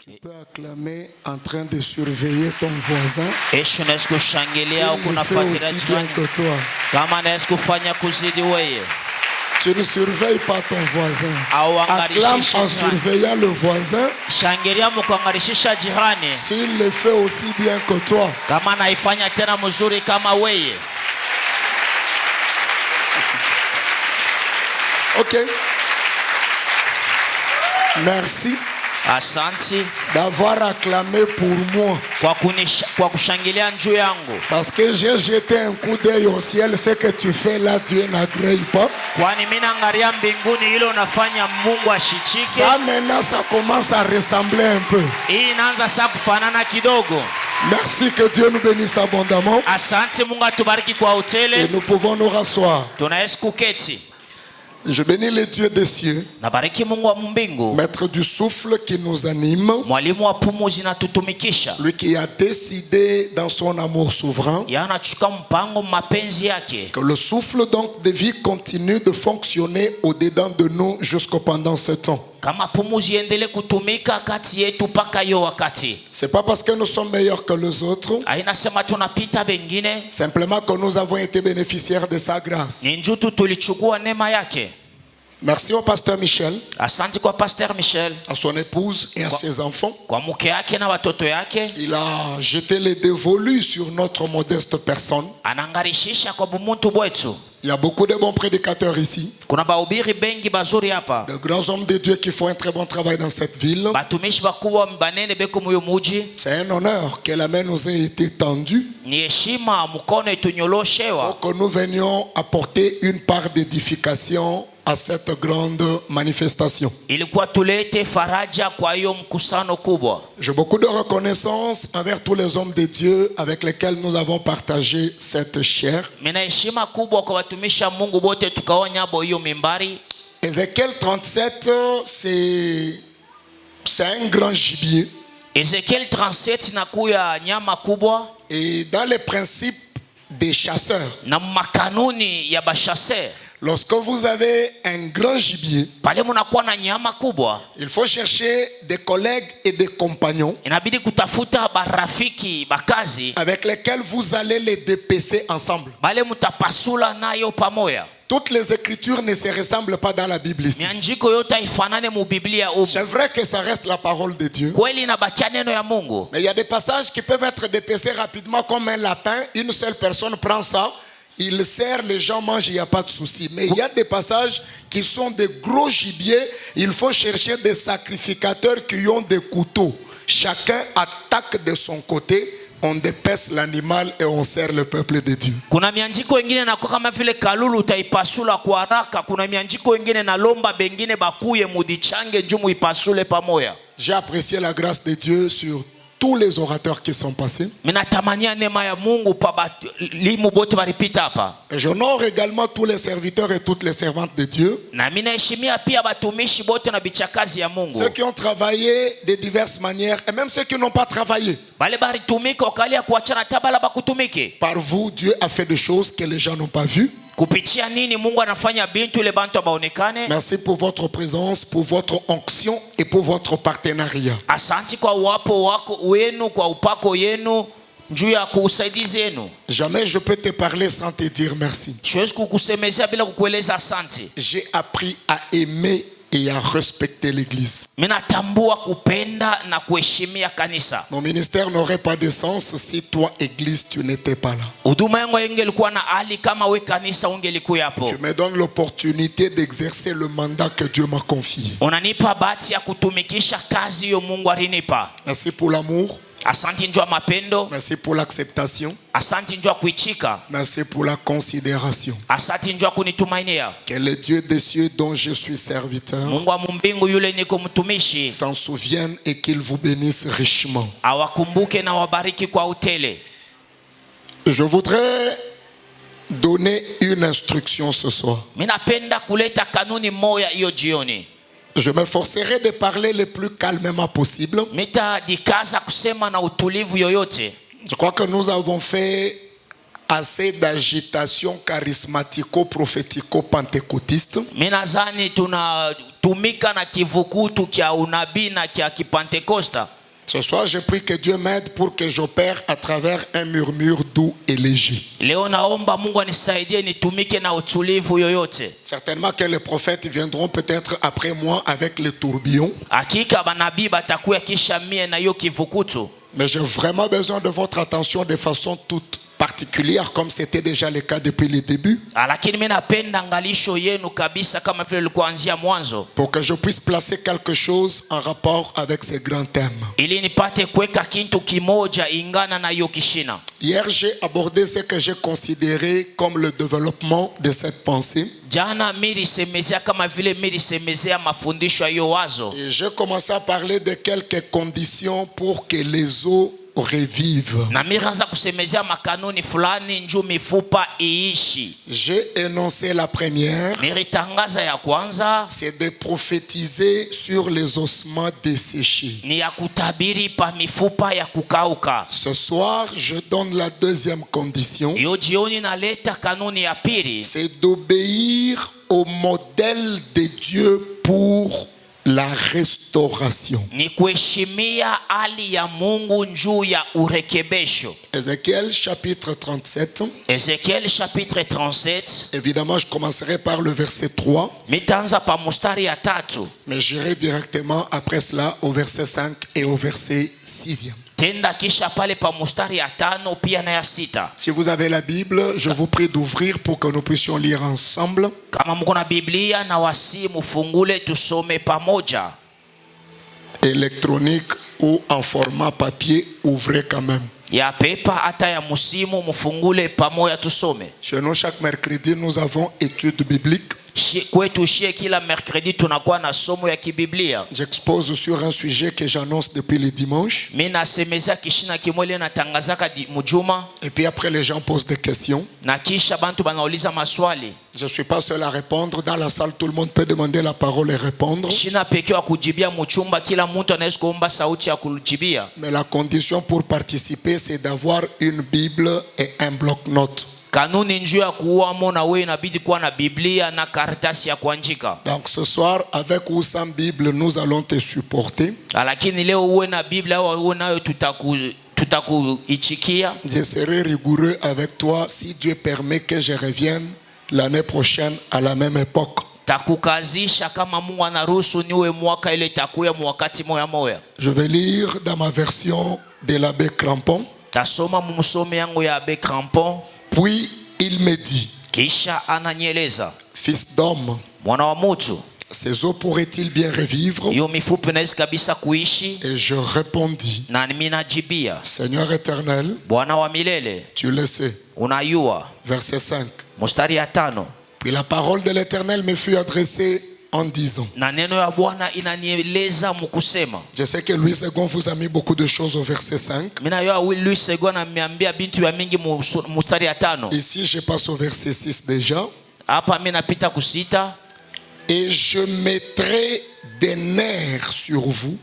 Tu peux acclamer en train de surveiller ton voisin. Il fait aussi bien que toi. Tu ne surveilles pas ton voisin. Acclame en surveillant le voisin. S'il le fait aussi bien que toi. Ok. Merci d'avoir acclamé pour moi. Parce que j'ai jeté un coup d'œil au ciel. Ce que tu fais là, Dieu n'agrée pas. Ça maintenant, ça commence à ressembler un peu. Merci, que Dieu nous bénisse abondamment. Et nous pouvons nous rasseoir. Je bénis le Dieu des cieux, maître du souffle qui nous anime, lui qui a décidé dans son amour souverain que le souffle donc de vie continue de fonctionner au-dedans de nous jusqu'au pendant ce temps. C'est pas parce que nous sommes meilleurs que les autres, simplement que nous avons été bénéficiaires de sa grâce. Merci au pasteur Michel, à son épouse et à ses enfants. Il a jeté les dévolus sur notre modeste personne. Il y a beaucoup de bons prédicateurs ici, de grands hommes de Dieu qui font un très bon travail dans cette ville. C'est un honneur que la main nous ait été tendue pour que nous venions apporter une part d'édification à cette grande manifestation. J'ai beaucoup de reconnaissance envers tous les hommes de Dieu avec lesquels nous avons partagé cette chair. Ézéchiel 37, c'est un grand gibier. Et dans les principes des chasseurs, lorsque vous avez un grand gibier, il faut chercher des collègues et des compagnons avec lesquels vous allez les dépecer ensemble. Toutes les écritures ne se ressemblent pas dans la Bible ici. C'est vrai que ça reste la parole de Dieu. Mais il y a des passages qui peuvent être dépecés rapidement comme un lapin. Une seule personne prend ça, il sert, les gens mangent, il n'y a pas de souci. Mais il y a des passages qui sont des gros gibiers. Il faut chercher des sacrificateurs qui ont des couteaux. Chacun attaque de son côté. On dépece l'animal et on sert le peuple de Dieu. J'ai apprécié la grâce de Dieu sur tous les orateurs qui sont passés. Et j'honore également tous les serviteurs et toutes les servantes de Dieu. Ceux qui ont travaillé de diverses manières et même ceux qui n'ont pas travaillé. Par vous, Dieu a fait des choses que les gens n'ont pas vues. Merci pour votre présence, pour votre onction et pour votre partenariat. Jamais je peux te parler sans te dire merci. J'ai appris à aimer et à respecter l'église. Mon ministère n'aurait pas de sens si toi, église, tu n'étais pas là. Tu me donnes l'opportunité d'exercer le mandat que Dieu m'a confié. Merci pour l'amour. Merci pour l'acceptation. Merci pour la considération. Que le Dieu des cieux dont je suis serviteur s'en souvienne et qu'il vous bénisse richement. Je voudrais donner une instruction ce soir. Je m'efforcerai de parler le plus calmement possible. Je crois que nous avons fait assez d'agitation charismatico-prophético-pentecôtiste. tumika na kivukutu kia unabii na kia kipentekosta. Ce soir, je prie que Dieu m'aide pour que j'opère à travers un murmure doux et léger. Leo naomba Mungu anisaidie nitumike na utulivu yoyote. Certainement que les prophètes viendront peut-être après moi avec les tourbillons. Hakika manabii batakuya kisha mie na hiyo kivukutu. Mais j'ai vraiment besoin de votre attention de façon toute particulière, comme c'était déjà le cas depuis le début, pour que je puisse placer quelque chose en rapport avec ces grands thèmes. Hier, j'ai abordé ce que j'ai considéré comme le développement de cette pensée. Et j'ai commencé à parler de quelques conditions pour que les os revivre. J'ai énoncé la première, c'est de prophétiser sur les ossements desséchés. Ce soir, je donne la deuxième condition, c'est d'obéir au modèle de Dieu pour la restauration. Ézéchiel chapitre 37. Ézéchiel chapitre 37. Évidemment, je commencerai par le verset 3. Mais j'irai directement après cela au verset 5 et au verset 6e. Si vous avez la Bible, je vous prie d'ouvrir pour que nous puissions lire ensemble. Électronique ou en format papier, ouvrez quand même. Chez nous, chaque mercredi, nous avons études bibliques. J'expose sur un sujet que j'annonce depuis le dimanche. Et puis après, les gens posent des questions. Je ne suis pas seul à répondre. Dans la salle, tout le monde peut demander la parole et répondre. Mais la condition pour participer, c'est d'avoir une Bible et un bloc-notes. Donc ce soir, avec ou sans Bible, nous allons te supporter. Je serai rigoureux avec toi si Dieu permet que je revienne l'année prochaine à la même époque. Je vais lire dans ma version de l'abbé Crampon. Puis il me dit, fils d'homme, ces os pourraient-ils bien revivre? Et je répondis, Seigneur éternel, tu le sais. Verset 5. Puis la parole de l'Éternel me fut adressée en disant, je sais que Louis II vous a mis beaucoup de choses au verset 5. Ici je passe au verset 6 déjà. Et je mettrai des nerfs sur vous.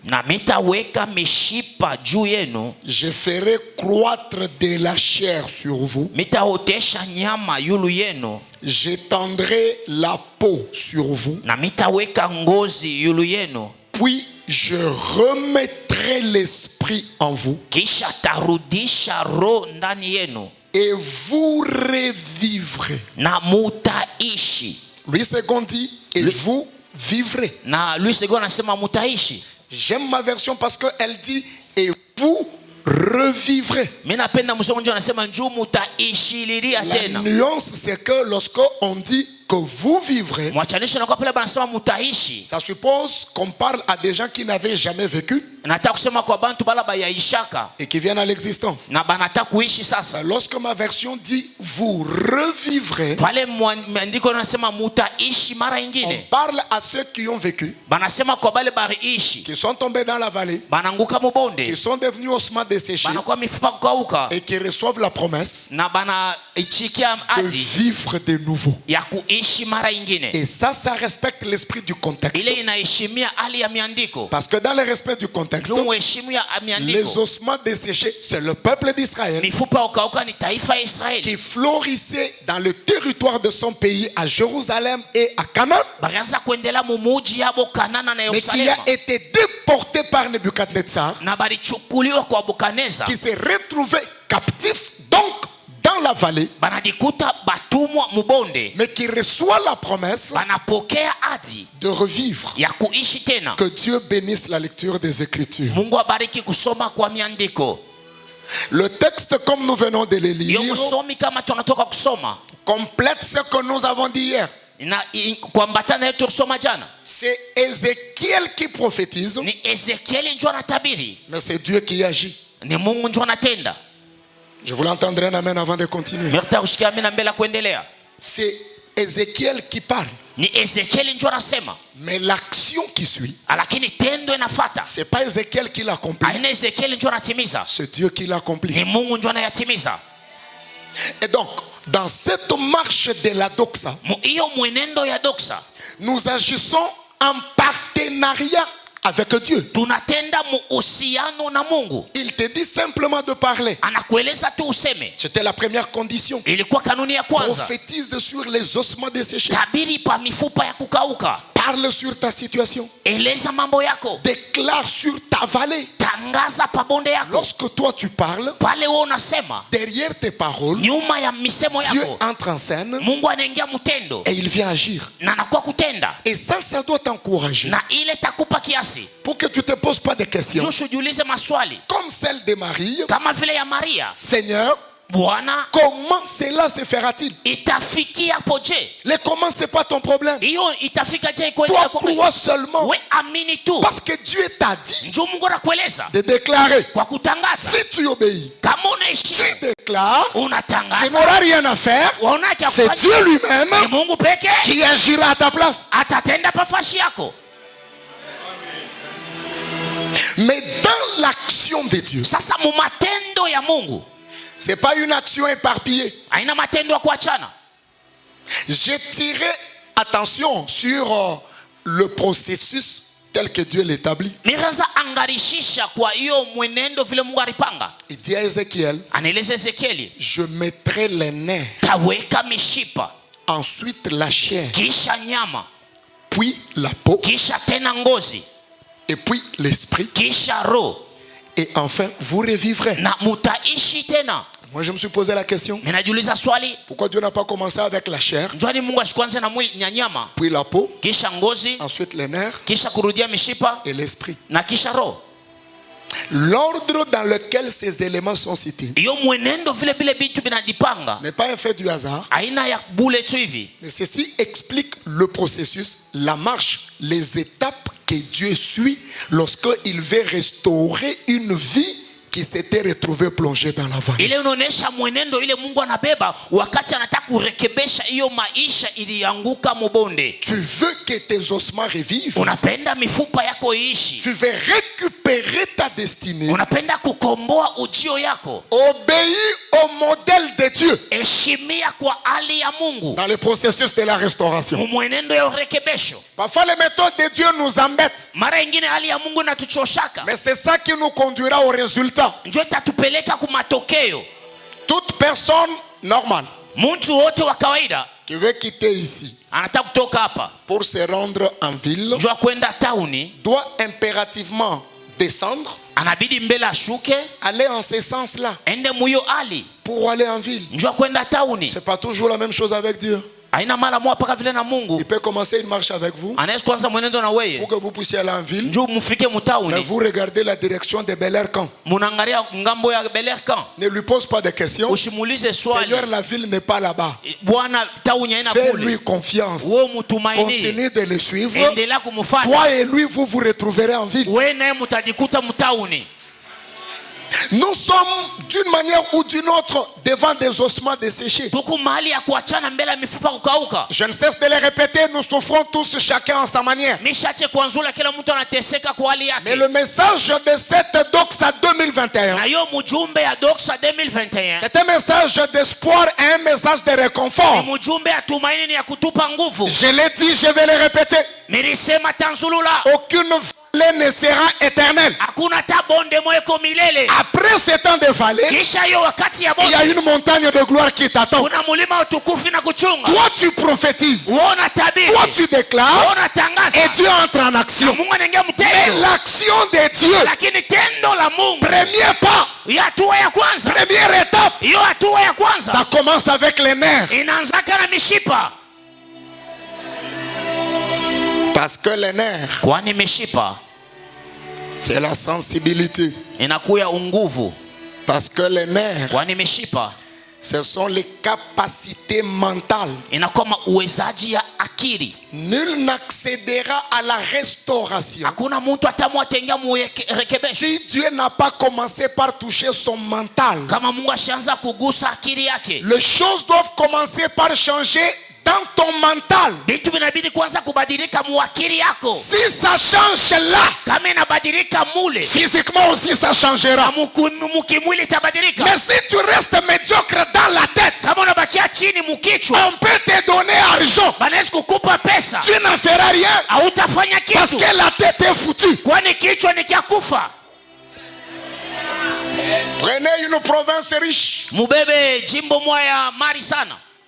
Je ferai croître de la chair sur vous. J'étendrai la peau sur vous. Puis je remettrai l'esprit en vous. Et vous revivrez. Louis II dit, et vous vivrez. J'aime ma version parce qu'elle dit, et vous revivrez. La nuance, c'est que lorsqu'on dit que vous vivrez, ça suppose qu'on parle à des gens qui n'avaient jamais vécu et qui viennent à l'existence. Lorsque ma version dit vous revivrez, on parle à ceux qui ont vécu, qui sont tombés dans la vallée, qui sont devenus ossements desséchés et qui reçoivent la promesse de vivre de nouveau. Et ça respecte l'esprit du contexte. Parce que dans le respect du contexte, les ossements desséchés, c'est le peuple d'Israël qui florissait dans le territoire de son pays, à Jérusalem et à Canaan, mais qui a été déporté par Nebuchadnezzar, qui s'est retrouvé captif donc dans la vallée, mais qui reçoit la promesse de revivre. Que Dieu bénisse la lecture des Écritures. Le texte, comme nous venons de le lire, complète ce que nous avons dit hier. C'est Ézéchiel qui prophétise, mais c'est Dieu qui agit. Je voulais entendre un amen avant de continuer. C'est Ézéchiel qui parle, mais l'action qui suit, c'est pas Ézéchiel qui l'accomplit, c'est Dieu qui l'accomplit. Et donc, dans cette marche de la doxa, nous agissons en partenariat avec Dieu. Il te dit simplement de parler. C'était la première condition. Prophétise sur les ossements desséchés. Parle sur ta situation. Déclare sur ta vallée. Lorsque toi tu parles, derrière tes paroles, Dieu entre en scène et il vient agir. Et ça doit t'encourager pour que tu ne te poses pas de questions comme celle de Marie. Seigneur, comment cela se fera-t-il? Le comment, c'est pas ton problème. Toi, crois seulement. Parce que Dieu t'a dit de déclarer. Si tu obéis, tu déclares, tu n'auras rien à faire. C'est Dieu lui-même qui agira à ta place. Mais dans l'action de Dieu, c'est pas une action éparpillée. J'ai tiré attention sur le processus tel que Dieu l'établit. Il dit à Ézéchiel, je mettrai les nerfs, ensuite la chair, puis la peau, et puis l'esprit, et enfin vous revivrez. Moi je me suis posé la question, pourquoi Dieu n'a pas commencé avec la chair, puis la peau, ensuite les nerfs et l'esprit? L'ordre dans lequel ces éléments sont cités n'est pas un fait du hasard, mais ceci explique le processus, la marche, les étapes que Dieu suit lorsqu'il veut restaurer une vie qui s'était retrouvée plongée dans la vallée. Tu veux que tes ossements revivent. Tu veux récupérer ta destinée. Obéis au modèle de Dieu dans le processus de la restauration. Parfois les méthodes de Dieu nous embêtent, mais c'est ça qui nous conduira au résultat. Toute personne normale qui veut quitter ici pour se rendre en ville doit impérativement descendre, aller en ce sens-là pour aller en ville. C'est pas toujours la même chose avec Dieu. Il peut commencer une marche avec vous pour que vous puissiez aller en ville, mais vous regardez la direction de Bel Air Camp. Ne lui pose pas de questions. Seigneur, la ville n'est pas là-bas. Fais-lui confiance. Continue de le suivre. Toi et lui, vous vous retrouverez en ville. Nous sommes d'une manière ou d'une autre devant des ossements desséchés. Je ne cesse de les répéter, nous souffrons tous chacun en sa manière. Mais le message de cette Doxa 2021, c'est un message d'espoir et un message de réconfort. Je l'ai dit, je vais le répéter. Aucune vallée ne sera éternelle. Après ces temps de vallée, il y a une montagne de gloire qui t'attend. Toi tu prophétises, toi tu déclares, et Dieu entre en action. Mais l'action de Dieu, premier pas, première étape, ça commence avec les nerfs. Parce que les nerfs, c'est la sensibilité. Parce que les nerfs, ce sont les capacités mentales. Nul n'accédera à la restauration si Dieu n'a pas commencé par toucher son mental. Les choses doivent commencer par changer dans ton mental. Si ça change là, physiquement aussi ça changera. Mais si tu restes médiocre dans la tête, on peut te donner argent, tu n'en feras rien parce que la tête est foutue. Prenez une province riche,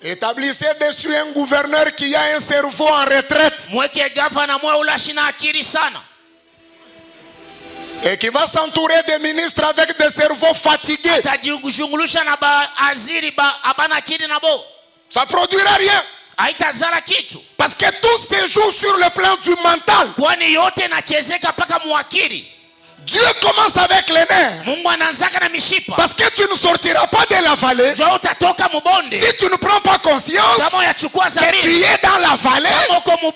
établissez dessus un gouverneur qui a un cerveau en retraite et qui va s'entourer des ministres avec des cerveaux fatigués. Ça produira rien. Parce que tout se joue sur le plan du mental. Dieu commence avec les nerfs. Parce que tu ne sortiras pas de la vallée si tu ne prends pas conscience que tu es dans la vallée.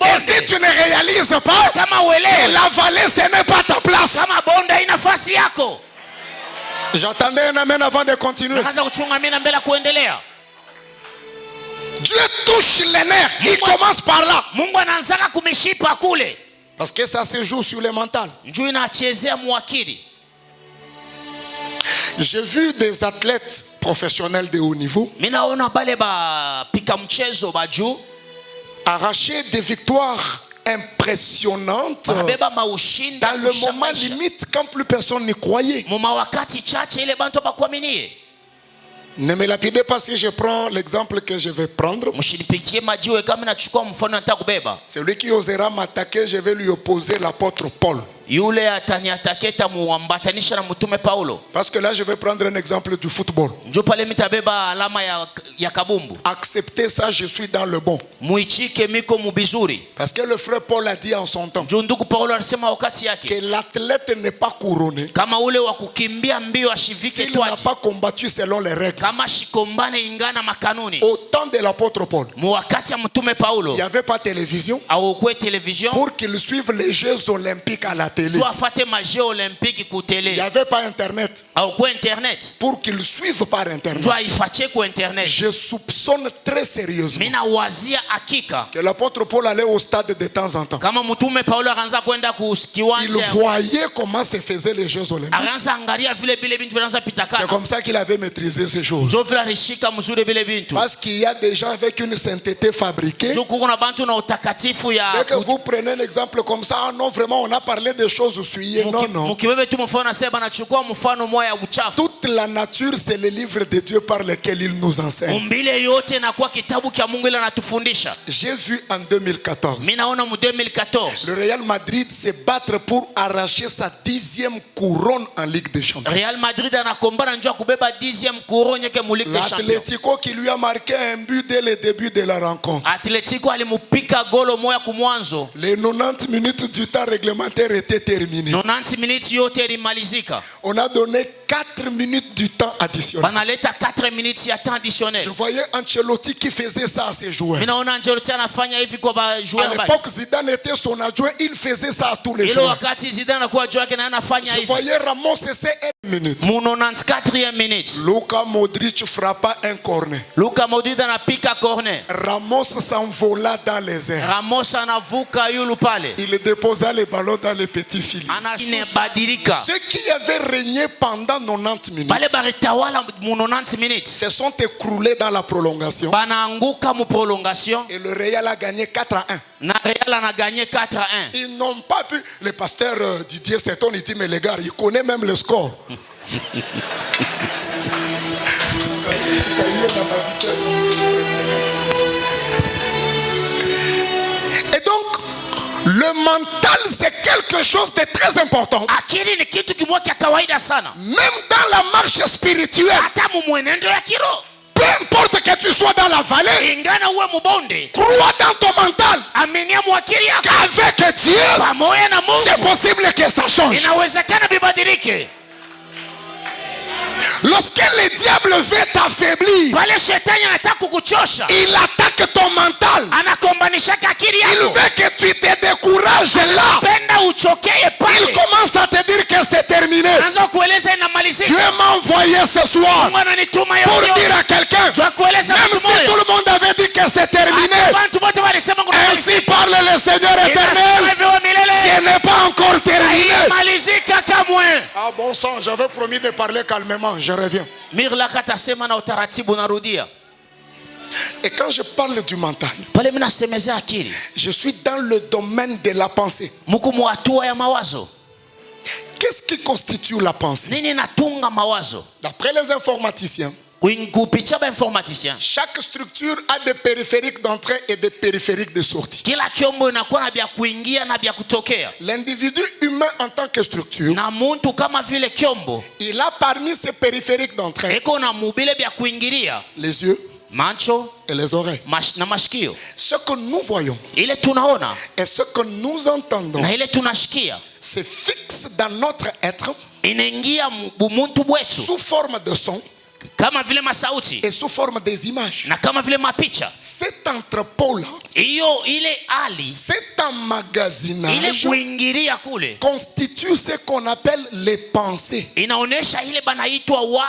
Et si tu ne réalises pas que la vallée ce n'est pas ta place. J'attendais un amen avant de continuer. Dieu touche les nerfs. Il commence par là. Parce que ça se joue sur le mental. J'ai vu des athlètes professionnels de haut niveau arracher des victoires impressionnantes dans le moment limite quand plus personne n'y croyait. Ne me lapidez pas si je prends l'exemple que je vais prendre. Celui qui osera m'attaquer, je vais lui opposer l'apôtre Paul. Parce que là je vais prendre un exemple du football. Acceptez ça, je suis dans le bon. Parce que le frère Paul a dit en son temps que l'athlète n'est pas couronné s'il n'a pas combattu selon les règles. Au temps de l'apôtre Paul, il n'y avait pas de télévision pour qu'il suive les Jeux olympiques à la télé. Il n'y avait pas internet pour qu'ils suivent par internet. Je soupçonne très sérieusement que l'apôtre Paul allait au stade de temps en temps. Il voyait comment se faisaient les Jeux olympiques. C'est comme ça qu'il avait maîtrisé ces choses. Parce qu'il y a des gens avec une sainteté fabriquée. Dès que vous prenez un exemple comme ça, non, vraiment on a parlé de choses souillées. Non. Toute la nature, c'est le livre de Dieu par lequel il nous enseigne. J'ai vu en 2014 le Real Madrid se battre pour arracher sa 10e couronne en Ligue des Champions. L'Atlético qui lui a marqué un but dès le début de la rencontre. Les 90 minutes du temps réglementaire étaient terminées. On a donné 4 minutes minutes du temps additionnel. Banaleta 4 minutes ya temps additionnel. Je voyais Ancelotti qui faisait ça à ses joueurs. Minaona Ancelotti anafanya hivi kwa joueurs. À l'époque, Zidane était son adjoint, il faisait ça à tous les ilo joueurs. wakati Zidane anakuwa joueur na anafanya hivi. Je voyais Ramos essayer 1 minute. Mu 94e minute. Luka Modric frappa un corner. Luka Modric anapika corner. Ramos s'envola dans les airs. Ramos anavuka yulu pale. Il déposa les ballons dans les petits filets. Ceux qui avaient régné pendant 90 minutes se sont écroulés dans la prolongation. Et le Real a gagné 4-1. Ils n'ont pas pu. Le pasteur Didier Seton, il dit, mais les gars, il connaît même le score. Et donc, le mental, c'est quelque chose de très important. Même dans la marche spirituelle. Peu importe que tu sois dans la vallée, crois dans ton mental qu'avec Dieu, c'est possible que ça change. Lorsque le diable veut t'affaiblir, il attaque ton mental. Il veut que tu te décourages là. Il commence à te dire que c'est terminé. Dieu m'a envoyé ce soir pour dire à quelqu'un, même si tout le monde avait dit que c'est terminé, ainsi parle le Seigneur éternel, ce n'est pas encore terminé. Ah bon sang, j'avais promis de parler calmement. Je reviens. Et quand je parle du mental, je suis dans le domaine de la pensée. Qu'est-ce qui constitue la pensée? D'après les informaticiens, chaque structure a des périphériques d'entrée et des périphériques de sortie. L'individu humain en tant que structure, il a parmi ses périphériques d'entrée les yeux et les oreilles. Ce que nous voyons et ce que nous entendons, c'est fixe dans notre être sous forme de son et sous forme des images. Cet entrepôt-là, cet emmagasinage constitue ce qu'on appelle les pensées.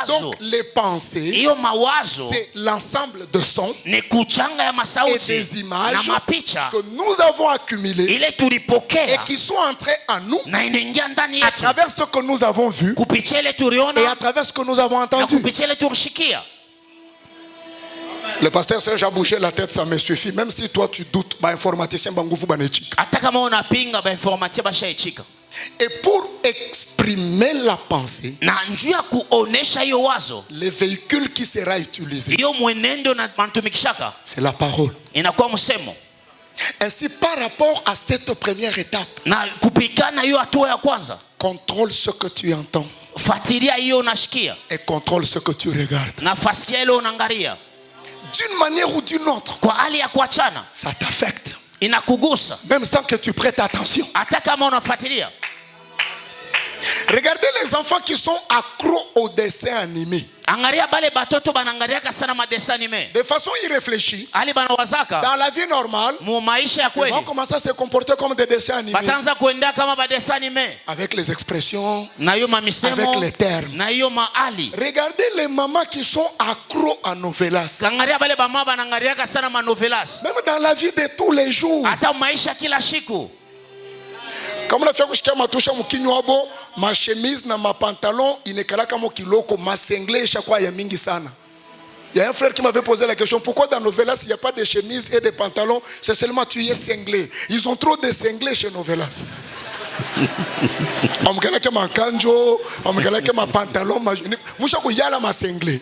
Donc les pensées, c'est l'ensemble de sons et des images que nous avons accumulées et qui sont entrées en nous à travers ce que nous avons vu et à travers ce que nous avons entendu. Le pasteur Serge a bougé la tête, ça me suffit. Même si toi tu doutes, informaticien bangufu banechika. Et pour exprimer la pensée, le véhicule qui sera utilisé, c'est la parole. Ainsi, par rapport à cette première étape, contrôle ce que tu entends et contrôle ce que tu regardes. D'une manière ou d'une autre, ça t'affecte. Même sans que tu prêtes attention. Regardez les enfants qui sont accros aux dessins animés. De façon irréfléchie, dans la vie normale, ils vont commencer à se comporter comme des dessins animés. Avec les expressions, avec les termes. Regardez les mamans qui sont accros à novelas. Même dans la vie de tous les jours. Comme on a fait kushikia matusha mkinyo wabo, ma chemise na ma pantalon, inekala kama kiloko, ma sengle chaque ya mingi sana. Il y a un frère qui m'avait posé la question, pourquoi dans Novelas il n'y a pas de chemise et de pantalons, c'est seulement tu es cinglé. Ils ont trop de cinglés chez Novelas. On me gala que ma kanjo, on me gala que ma pantalon, ma musha ko yala ma cinglé.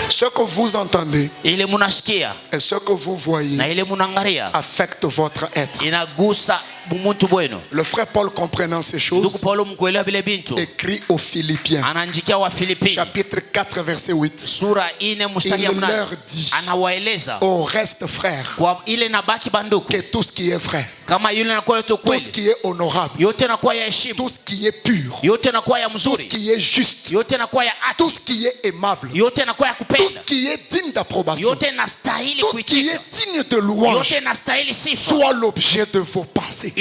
Ce que vous entendez et ce que vous voyez affecte votre être. Le frère Paul, comprenant ces choses, écrit aux Philippiens, chapitre 4 verset 8, il leur dit au reste, frère, que tout ce qui est frère, tout ce qui est honorable, tout ce qui est pur, tout ce qui est juste, tout ce qui est aimable, tout ce qui est digne d'approbation, tout ce qui est digne de louange, soit l'objet de vos pensées.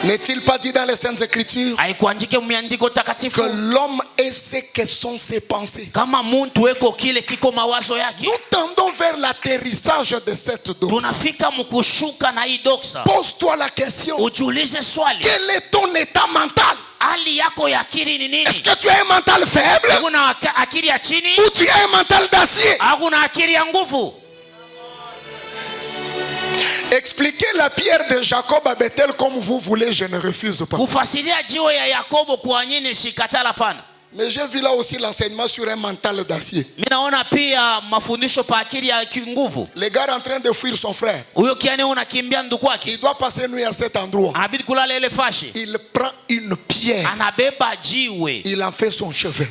N'est-il pas dit dans les Saintes Écritures que l'homme est ce que sont ses pensées? Nous tendons vers l'atterrissage de cette doxa. Pose-toi la question. Quel est ton état mental? Est-ce que tu as un mental faible ou tu as un mental d'acier? Expliquez la pierre de Jacob à Bethel comme vous voulez, je ne refuse pas. Mais j'ai vu là aussi l'enseignement sur un mental d'acier. Les gars en train de fuir son frère. Il doit passer nuit à cet endroit. Il prend une pierre. Il en fait son chevet.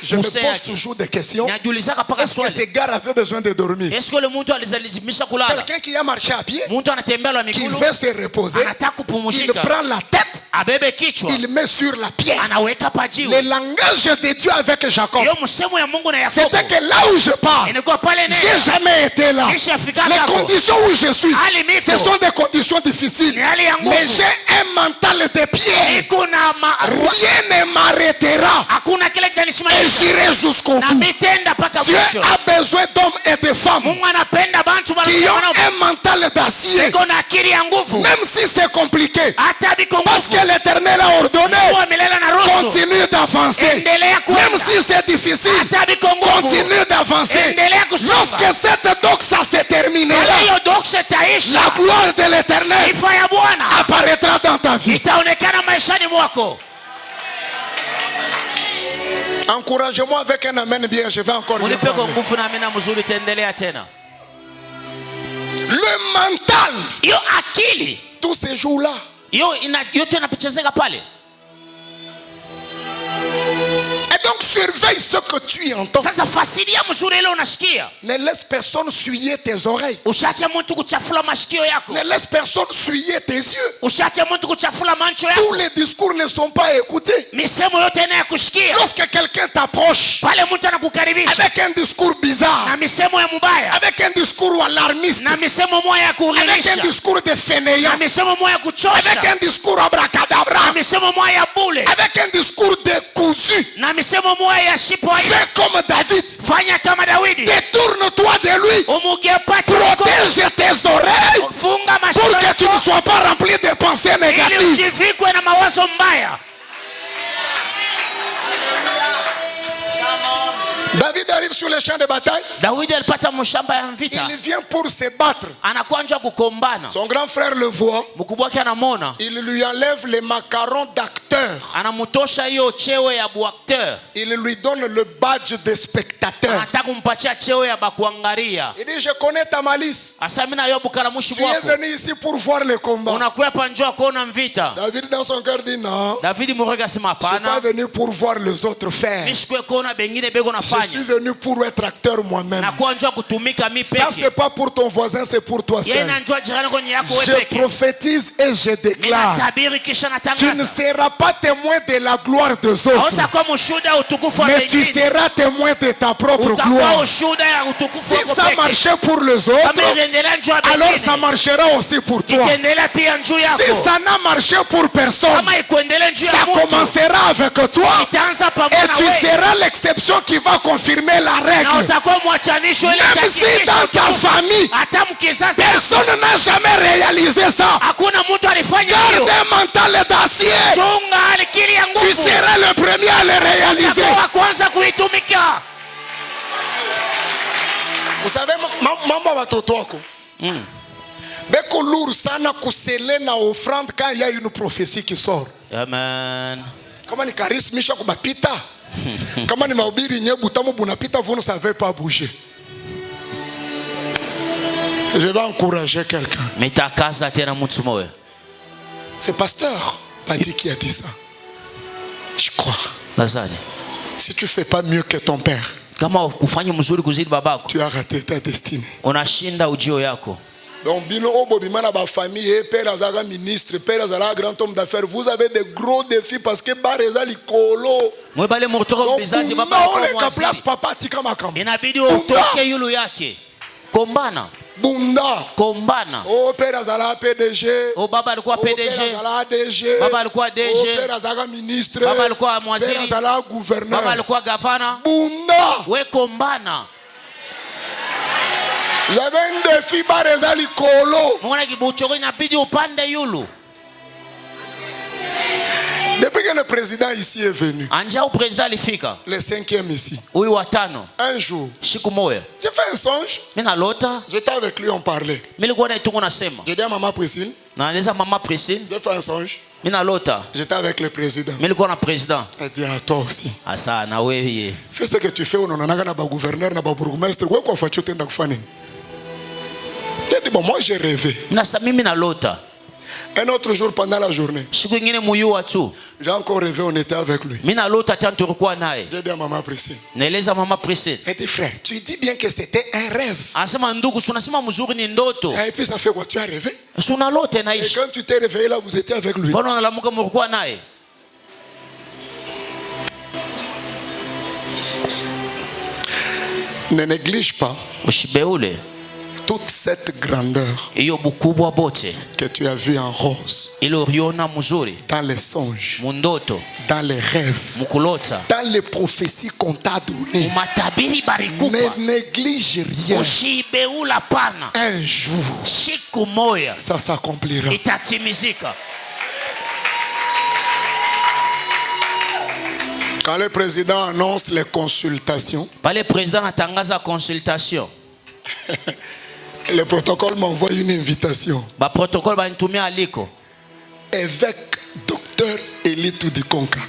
Je me pose toujours des questions. Est-ce que ces gars avaient besoin de dormir? Quelqu'un qui a marché à pied, qui veut se reposer, il prend la tête, il met sur la pierre. Le langage de Dieu avec Jacob, c'était que là où je pars, j'ai jamais été là. Les conditions où je suis, ce sont des conditions difficiles. Mais j'ai un mental de pierre. Rien ne m'arrêtera. Et j'irai jusqu'au bout. Dieu a besoin d'hommes et de femmes qui ont un mental d'acier. Même si c'est compliqué, parce que l'Éternel a ordonné, continue d'avancer. Même si c'est difficile, continue d'avancer. Lorsque cette doxa se terminera, la gloire de l'Éternel apparaîtra dans ta vie. Encouragez-moi avec un amen bien, je vais encore bien parler. Le mental, tous ces jours-là, et donc surveille ce que tu entends. Ne laisse personne souiller tes oreilles. Ne laisse personne souiller tes yeux. Tous les discours ne sont pas écoutés. Lorsque quelqu'un t'approche avec un discours bizarre, avec un discours alarmiste, avec un discours de fainéant, avec un discours abracadabra, avec un discours décousu, fais comme David. Détourne-toi de lui. Protège tes oreilles pour que tu ne sois pas rempli de pensées négatives. David arrive sur le champ de bataille. Il vient pour se battre. Son grand frère le voit. Il lui enlève les macarons d'acteur. Il lui donne le badge de spectateur. Il dit, je connais ta malice. Tu es venu ici pour voir le combat. David dans son cœur dit non. Je ne suis pas venu pour voir les autres faire. Je suis venu pour être acteur moi-même. Ça c'est pas pour ton voisin, c'est pour toi seul. Je prophétise et je déclare, tu ne seras pas témoin de la gloire des autres, mais tu seras témoin de ta propre gloire. Si ça marchait pour les autres, alors ça marchera aussi pour toi. Si ça n'a marché pour personne, ça commencera avec toi et tu seras l'exception qui va confirmer la règle. Même si dans ta famille personne n'a jamais réalisé ça, garde un mental d'acier. Tu seras le premier à le réaliser. Vous savez, maman va totoko. Beko lourd sana kusele na offrande quand il y a une prophétie qui sort. Amen. Comment ni charisme misha kubapita? Comment ni mahubiri nyebu tamu bunapita, vous ne savez pas bouger. Je vais encourager quelqu'un. C'est pasteur Pati qui a dit ça. Je crois. Si tu ne fais pas mieux que ton père, tu as raté ta destinée. Donc, ma famille, père Azara ministre, père Azara grand homme d'affaires, vous avez des gros défis parce que Bareza Likolo. Donc, on est place papa tika makam. Bunda. Kombana. Oh, père Azala PDG. Oh, baba alikuwa PDG. Père Azala DG. Baba alikuwa DG. Oh, père Azala ministre. Baba alikuwa mwaziri. Père Azala gouverneur. Baba alikuwa gavana. Bunda. We kombana. Il y avait un défi Bareza Likolo. Mwana kibuchoko inabidi upande yulu. Depuis que le président ici est venu, le 5e ici, un jour, j'ai fait un songe. J'étais avec lui, on parlait. J'ai dit à maman Priscille, j'ai fait un songe. J'étais avec le président. Elle dit à toi aussi. Fais ce que tu fais, on a un gouverneur, un bourgmestre. J'ai dit, bon, moi j'ai rêvé. Un autre jour pendant la journée, j'ai encore rêvé, on était avec lui. J'ai dit à maman Priscille. Elle dit, frère, tu dis bien que c'était un rêve. Et puis ça fait quoi? Tu as rêvé? Et quand tu t'es réveillé là, vous étiez avec lui. Ne néglige pas toute cette grandeur que tu as vue en rose, dans les songes, dans les rêves, dans les prophéties qu'on t'a données. Ne néglige rien. Un jour, ça s'accomplira. Quand le président annonce les consultations, le protocole m'envoie une invitation. Évêque docteur Elitou Dikonka.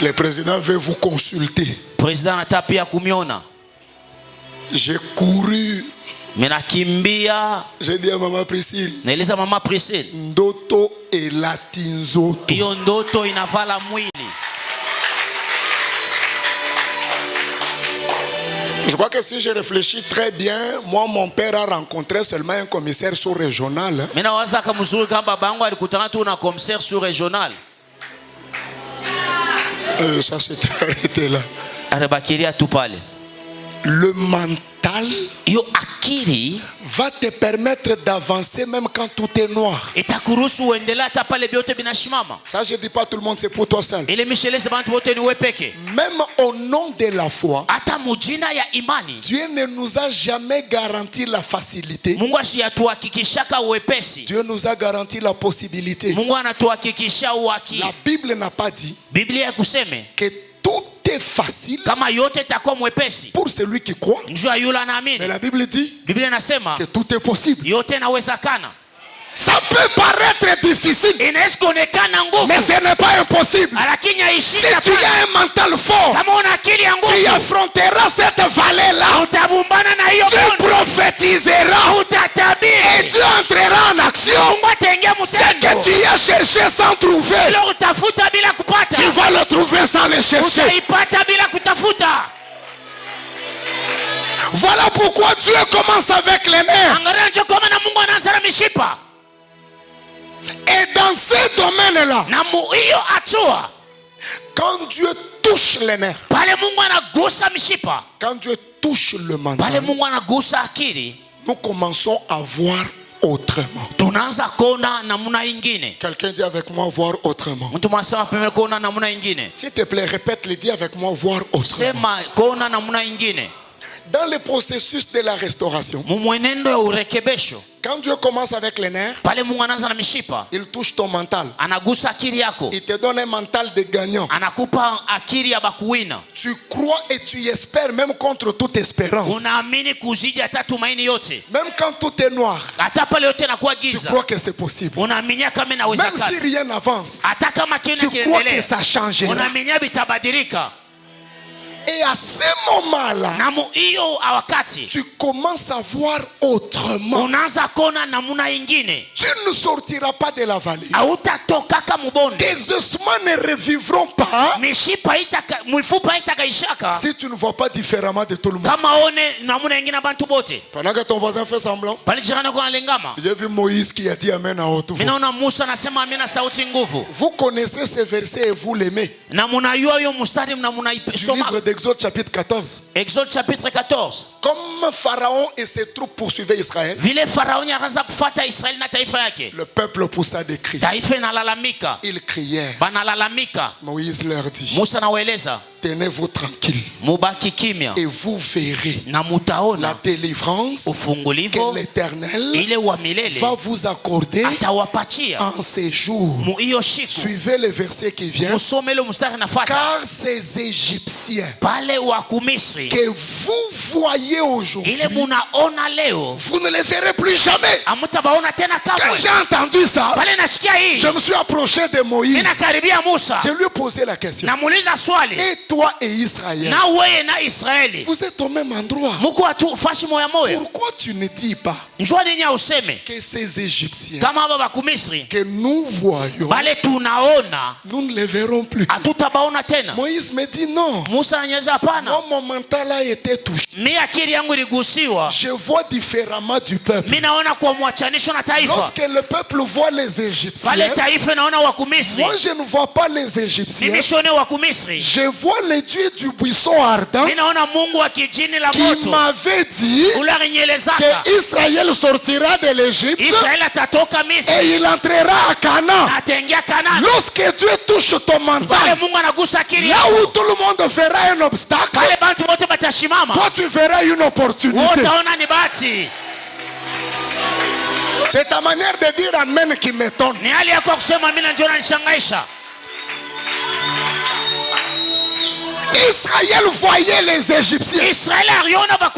Le président veut vous consulter. J'ai couru. J'ai dit à maman Priscille. Ndoto et latinzoto. Je crois que si je réfléchis très bien, moi, mon père a rencontré seulement un commissaire sous-régional. Ça s'est arrêté là. Le mental va te permettre d'avancer même quand tout est noir. Ça, je ne dis pas tout le monde, c'est pour toi seul. Même au nom de la foi, Dieu ne nous a jamais garanti la facilité. Dieu nous a garanti la possibilité. La Bible n'a pas dit que tout est facile pour celui qui croit. Mais la Bible dit que tout est possible. Ça peut paraître difficile, mais ce n'est pas impossible. Si tu as un mental fort, tu affronteras cette vallée-là. Tu prophétiseras et tu entreras en action. Ce que tu as cherché sans trouver, tu vas le trouver sans le chercher. Voilà pourquoi Dieu commence avec les nerfs. Et dans ce domaine-là, quand Dieu touche les nerfs, quand Dieu touche le mental, nous commençons à voir autrement. Quelqu'un dit avec moi voir autrement. S'il te plaît, répète-le, dis avec moi voir autrement. Dans le processus de la restauration, quand Dieu commence avec les nerfs, il touche ton mental. Il te donne un mental de gagnant. Tu crois et tu espères même contre toute espérance. Même quand tout est noir, tu crois que c'est possible. Même si rien n'avance, tu crois que ça changera. Et à ce moment-là, tu commences à voir autrement. Tu ne sortiras pas de la vallée. Tes ossements ne revivront pas si tu ne vois pas différemment de tout le monde. Pendant que ton voisin fait semblant, j'ai vu Moïse qui a dit Amen à haute voix. Vous connaissez ce verset et vous l'aimez. Du livre d'Exode chapitre 14. Exode chapitre 14. Comme Pharaon et ses troupes poursuivaient Israël, le peuple poussa des cris. Ils crièrent. Moïse leur dit, tenez-vous tranquilles et vous verrez la délivrance que l'Éternel va vous accorder en ces jours. Suivez le verset qui vient. Car ces Égyptiens que vous voyez aujourd'hui, vous ne les verrez plus jamais. Quand j'ai entendu ça, je me suis approché de Moïse. Je lui ai posé la question. Et toi et Israël, vous êtes au même endroit. Pourquoi tu ne dis pas que ces Égyptiens que nous voyons, nous ne les verrons plus? Moïse me dit non. Moi, mon mental a été touché. Je vois différemment du peuple. Lorsque le peuple voit les Égyptiens, moi je ne vois pas les Égyptiens. Je vois le Dieu du buisson ardent qui m'avait dit que Israël sortira de l'Égypte et il entrera à Canaan. Lorsque Dieu touche ton mental, là où tout le monde fera un obstacle, toi tu verras une opportunité. C'est ta manière de dire Amen qui m'étonne. Israël voyait les Égyptiens,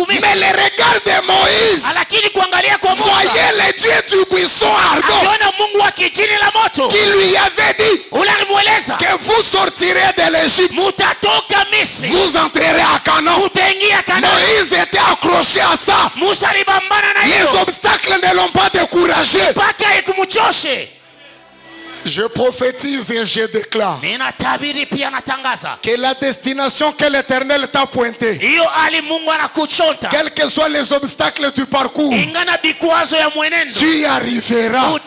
mais les regards de Moïse voyaient le Dieu du buisson ardent qui lui avait dit que vous sortirez de l'Égypte, vous entrerez à Canaan. Moïse était accroché à ça. Les obstacles ne l'ont pas découragé. Je prophétise et je déclare que la destination que l'Éternel t'a pointée, quels que soient les obstacles du parcours, tu y arriveras.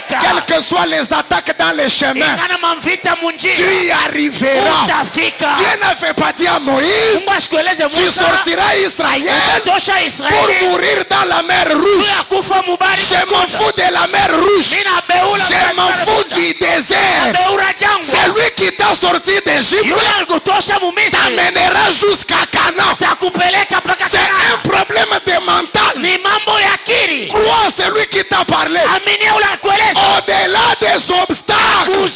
Quelles que soient les attaques dans les chemins, tu y arriveras. Dieu n'avait pas dit à Moïse, tu sortiras Israël pour mourir dans la mer Rouge. Je m'en fous de la mer Rouge. Je m'en fous du désert. C'est lui qui t'a sorti d'Égypte, t'amènera jusqu'à Canaan. C'est un problème de mental. Crois celui qui t'a parlé. Au-delà des obstacles,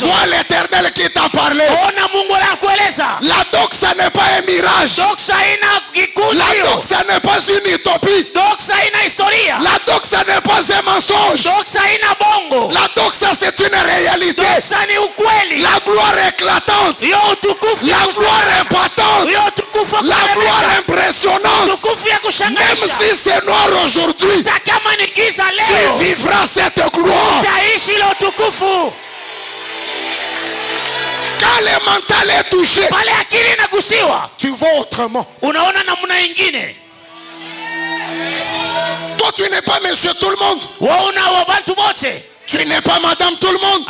vois l'Éternel qui t'a parlé. La doxa n'est pas un mirage. La doxa n'est pas une utopie. La doxa n'est pas un mensonge. La doxa c'est une réalité. La gloire éclatante. La gloire impactante. La gloire impressionnante. Même si c'est noir aujourd'hui, tu vivras cette gloire. Quand le mental est touché, tu vois autrement. Toi tu n'es pas monsieur tout le monde. Tu n'es pas madame tout le monde.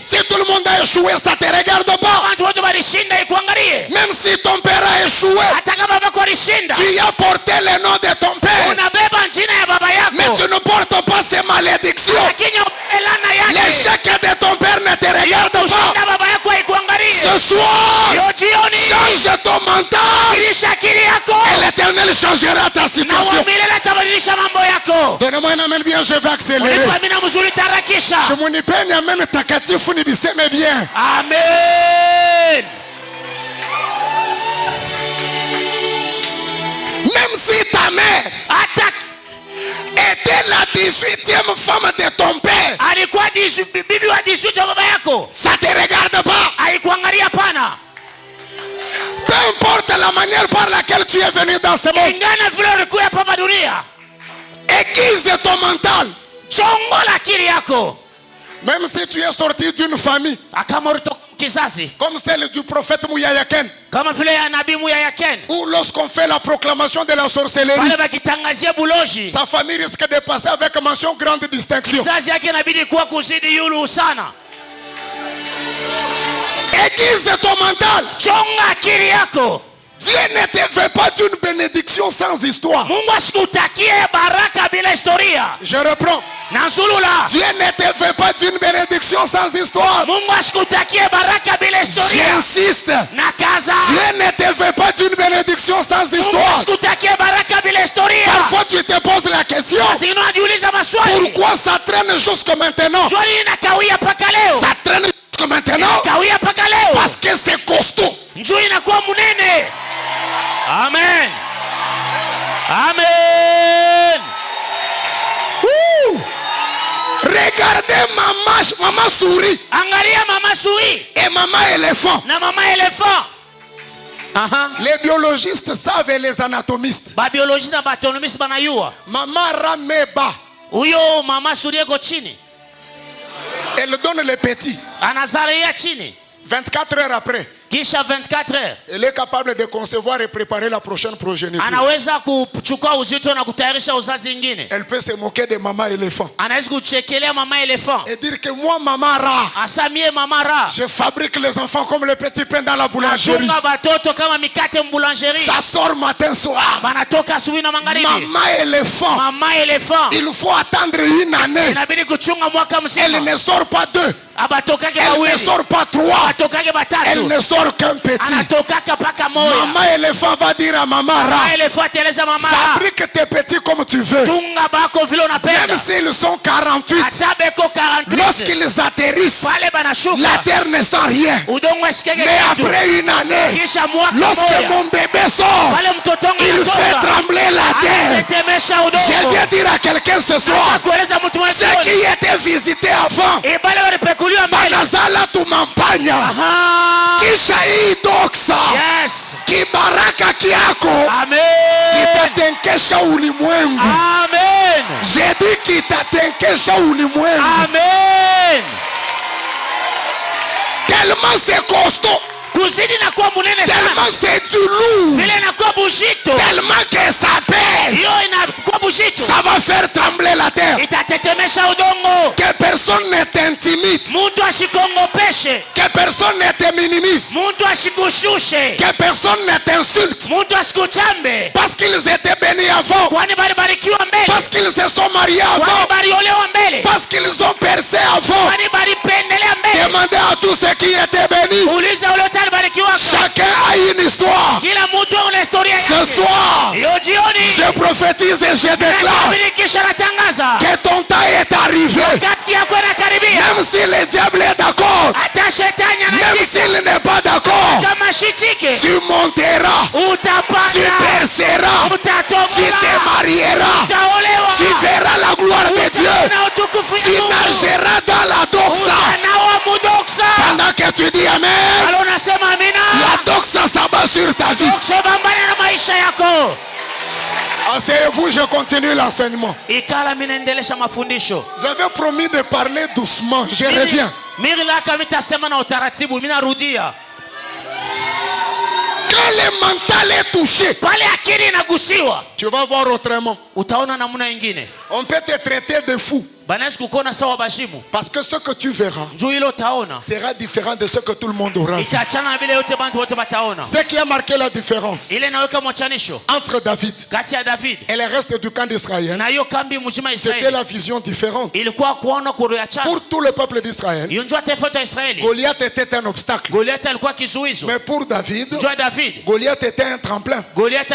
Si tout le monde a échoué, ça ne te regarde pas. Même si ton père a échoué, tu as porté le nom de ton père, mais tu ne portes pas ces malédictions. L'échec de ton père ne te regarde pas. Ce soir, change ton mental et l'Éternel changera ta situation. Donnez-moi un amen bien, je vais accélérer. Je m'en ai pas un amen takatifu nibiseme bien. Amen. Même si ta mère était la 18e femme de ton père, ça te regarde pas. Peu importe la manière par laquelle tu es venu dans ce monde. Aiguise ton mental. Même si tu es sorti d'une famille comme celle du prophète Mouyayaken, où lorsqu'on fait la proclamation de la sorcellerie, sa famille risque de passer avec mention grande distinction. Aiguise ton mental. Dieu ne te fait pas d'une bénédiction sans histoire. Je reprends. Dieu ne te fait pas d'une bénédiction sans histoire. J'insiste. Dieu ne te fait pas d'une bénédiction sans histoire. Parfois tu te poses la question, pourquoi ça traîne jusqu'à maintenant? Ça traîne jusqu'à maintenant parce que c'est costaud. Amen. Amen. Regardez maman souris. Angalia maman souris. Et maman éléphant. Na maman éléphant. Les biologistes savent et les anatomistes. Ba biologiste na ba anatomiste banayua. Maman rameba. Uyo mama souris eko chini. Elle donne les petits. Anazalia chini. 24 heures après. Kisha 24 heures. Elle est capable de concevoir et préparer la prochaine progéniture. Anaweza kuchukua uzito na kutayarisha uzazi ingine. Elle peut se moquer de maman éléphant. Anaweza kuchekelea mama éléphant. Et dire que moi maman rat. Asamie mama rat. Je fabrique les enfants comme le petit pain dans la boulangerie. Batoto kama mikate mboulangerie. Ça sort matin soir. Banatoka asubuhi na magharibi. Maman éléphant. Mama éléphant. Il faut attendre une année. Inabidi kuchunga mwaka mzima. Elle ne sort pas deux. Elle ne sort pas trois. Elle ne sort qu'un petit. Maman éléphant va dire à maman rat, fabrique tes petits comme tu veux. Même s'ils sont 48, lorsqu'ils atterrissent, la terre ne sent rien. Mais après une année, lorsque mon bébé sort, il fait trembler la terre. Je viens dire à quelqu'un ce soir, ceux qui étaient visités avant, Banazala tumampanya. Kisha hii doksa. Yes. Kibaraka kiako. Amen. Kitatenkesha ulimwengu. Amen. J'ai dit kitatenkesha ulimwengu. Amen. Tellement c'est costaud. Tellement c'est du lourd. Tellement que ça pèse. Ça va faire trembler la terre. Que personne ne t'intimide. Que personne ne te minimise. Que personne ne t'insulte. Parce qu'ils étaient bénis avant. Parce qu'ils se sont mariés avant. Parce qu'ils ont percé avant. Demandez à tous ceux qui étaient bénis. Chacun a une histoire. Ce soir, je prophétise et je déclare que ton temps est arrivé. Même si le diable est d'accord, même s'il n'est pas d'accord, tu monteras, tu perceras, tu te marieras, tu verras la gloire de Dieu, tu nageras dans la doxa. Pendant que tu dis Amen, la doxa s'abat sur ta vie. Asseyez-vous, je continue l'enseignement. J'avais promis de parler doucement, je reviens. Quand le mental est touché, tu vas voir autrement. On peut te traiter de fou. Parce que ce que tu verras sera différent de ce que tout le monde aura vu. Ce qui a marqué la différence entre David et le reste du camp d'Israël, c'était la vision différente. Pour tout le peuple d'Israël, Goliath était un obstacle. Mais pour David, Goliath était un tremplin. Goliath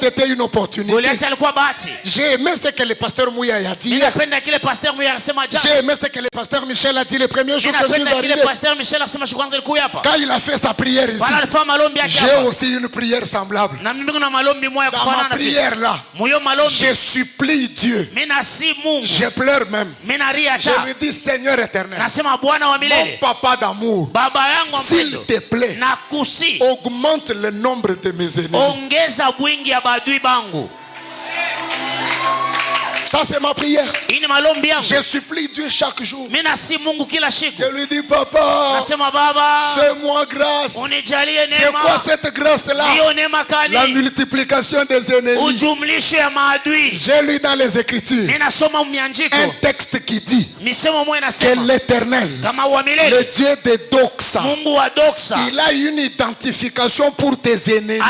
était une opportunité. J'ai aimé ce que le pasteur Mouya a dit. hier. J'ai aimé ce que le pasteur Michel a dit le premier jour que je suis arrivé. Quand il a fait sa prière ici, j'ai aussi une prière semblable. Dans ma prière là, je supplie Dieu. Je pleure même. Je lui dis, Seigneur éternel, mon papa d'amour, s'il te plaît, augmente le nombre de mes ennemis. Ça c'est ma prière. Je supplie Dieu chaque jour. Je lui dis, papa, fais-moi grâce. C'est quoi cette grâce-là? La multiplication des ennemis. J'ai lu dans les Écritures un texte qui dit que l'Éternel, le Dieu de Doxa, il a une identification pour tes ennemis.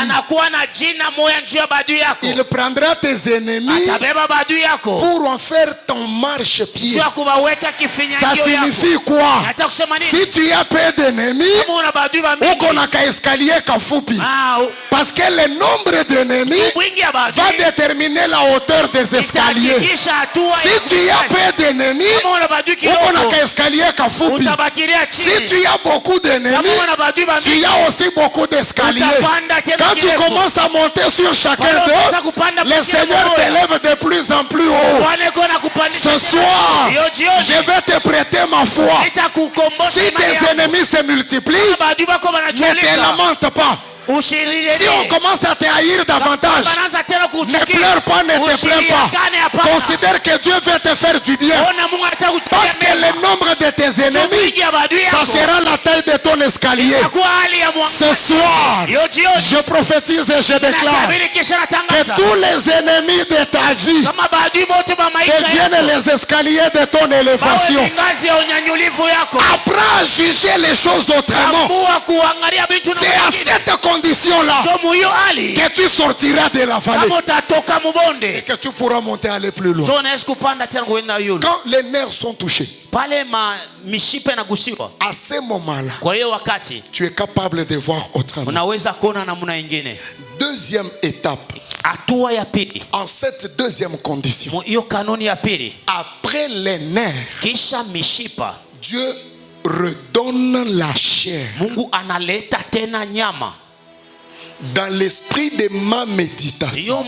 Il prendra tes ennemis pour en faire ton marchepied. Ça signifie quoi? Si tu as peu d'ennemis, ou qu'on a qu'un escalier kafupi, parce que le nombre d'ennemis va déterminer la hauteur des escaliers. Si tu as peu d'ennemis, ou qu'on a qu'un escalier kafupi, si tu as beaucoup d'ennemis, tu as aussi beaucoup d'escaliers. Quand tu commences à monter sur chacun d'eux, le Seigneur t'élève de plus en plus haut. Ce soir, je vais te prêter ma foi. Si tes ennemis se multiplient, ne te lamente pas. Si on commence à te haïr davantage, ne pleure pas, ne te plains pas. Considère que Dieu veut te faire du bien. Parce que le nombre de tes ennemis, ça sera la taille de ton escalier. Ce soir, je prophétise et je déclare que tous les ennemis de ta vie deviennent les escaliers de ton élévation. Apprends à juger les choses autrement. C'est à cette condition-là que tu sortiras de la vallée et que tu pourras monter, aller plus loin. Quand les nerfs sont touchés, à ce moment-là, tu es capable de voir autrement. Deuxième étape, en cette deuxième condition, après les nerfs, Dieu redonne la chair. Dans l'esprit de ma méditation,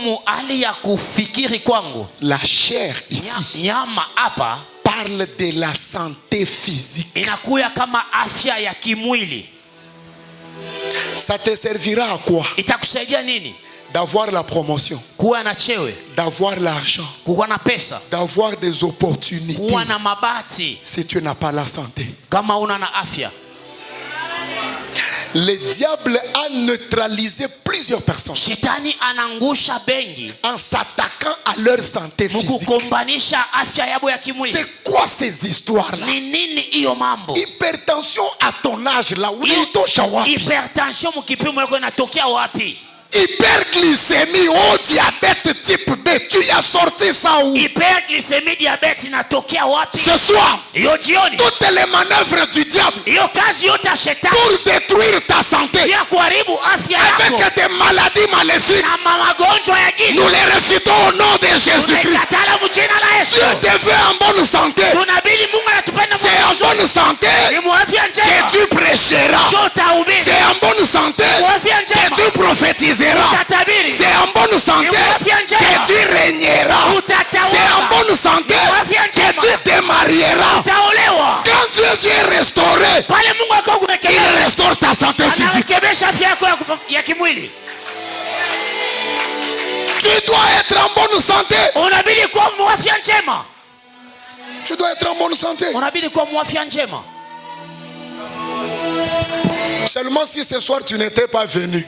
la chair ici parle de la santé physique. Ça te servira à quoi? D'avoir la promotion, d'avoir l'argent, d'avoir des opportunités. Si tu n'as pas la santé, le diable a neutralisé plusieurs personnes en s'attaquant à leur santé physique. C'est quoi ces histoires-là? Hypertension à ton âge là, hyperglycémie, oh diabète type B, tu as sorti ça où? Hyperglycémie, diabète inatokea wapi? Ce soir, toutes les manœuvres du diable pour détruire ta santé avec des maladies maléfiques, nous les refutons au nom de Jésus-Christ. Dieu te veut en bonne santé. C'est en bonne santé que tu prêcheras. C'est en bonne santé que tu prophétiseras. C'est en bonne santé que tu régneras. C'est en bonne santé que tu te marieras. Quand Dieu vient restaurer, il restaure ta santé physique. Tu dois être en bonne santé. Tu dois être en bonne santé. Seulement si ce soir tu n'étais pas venu.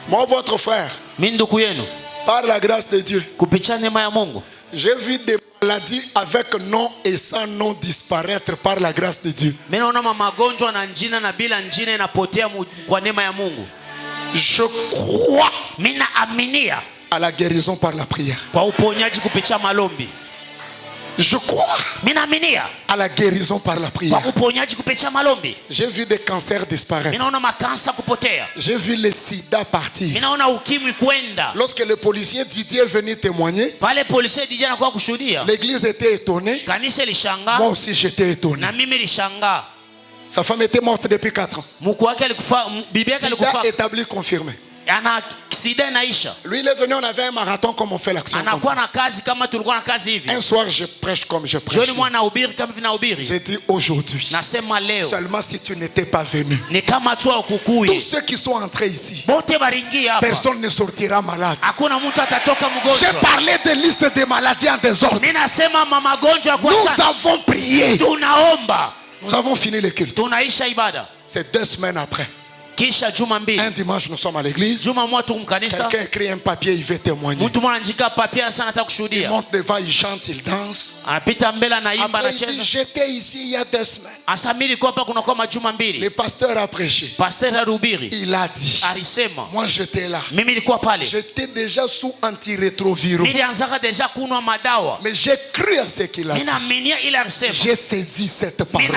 Moi, votre frère, par la grâce de Dieu, j'ai vu des maladies avec nom et sans nom disparaître par la grâce de Dieu. Je crois à la guérison par la prière. Je crois à la guérison par la prière. J'ai vu des cancers disparaître. J'ai vu le sida partir. Lorsque le policier Didier est venu témoigner, l'église était étonnée. Moi aussi j'étais étonné. Sa femme était morte depuis 4 ans. Sida établi, confirmé. Lui il est venu, on avait un marathon comme on fait l'action. Un soir je prêche comme je prêche. J'ai dit aujourd'hui, seulement si tu n'étais pas venu, tous ceux qui sont entrés ici, personne ne sortira malade. J'ai parlé de liste des maladies en désordre. Nous avons prié. Nous avons fini le culte. C'est 2 semaines après. Un dimanche nous sommes à l'église. Quelqu'un écrit un papier, il veut témoigner. Il monte devant, il chante, il danse. Après il dit, j'étais ici il y a 2 semaines. Le pasteur a prêché. Il a dit, moi j'étais là. J'étais déjà sous antirétroviraux. Mais j'ai cru à ce qu'il a dit. J'ai saisi cette parole.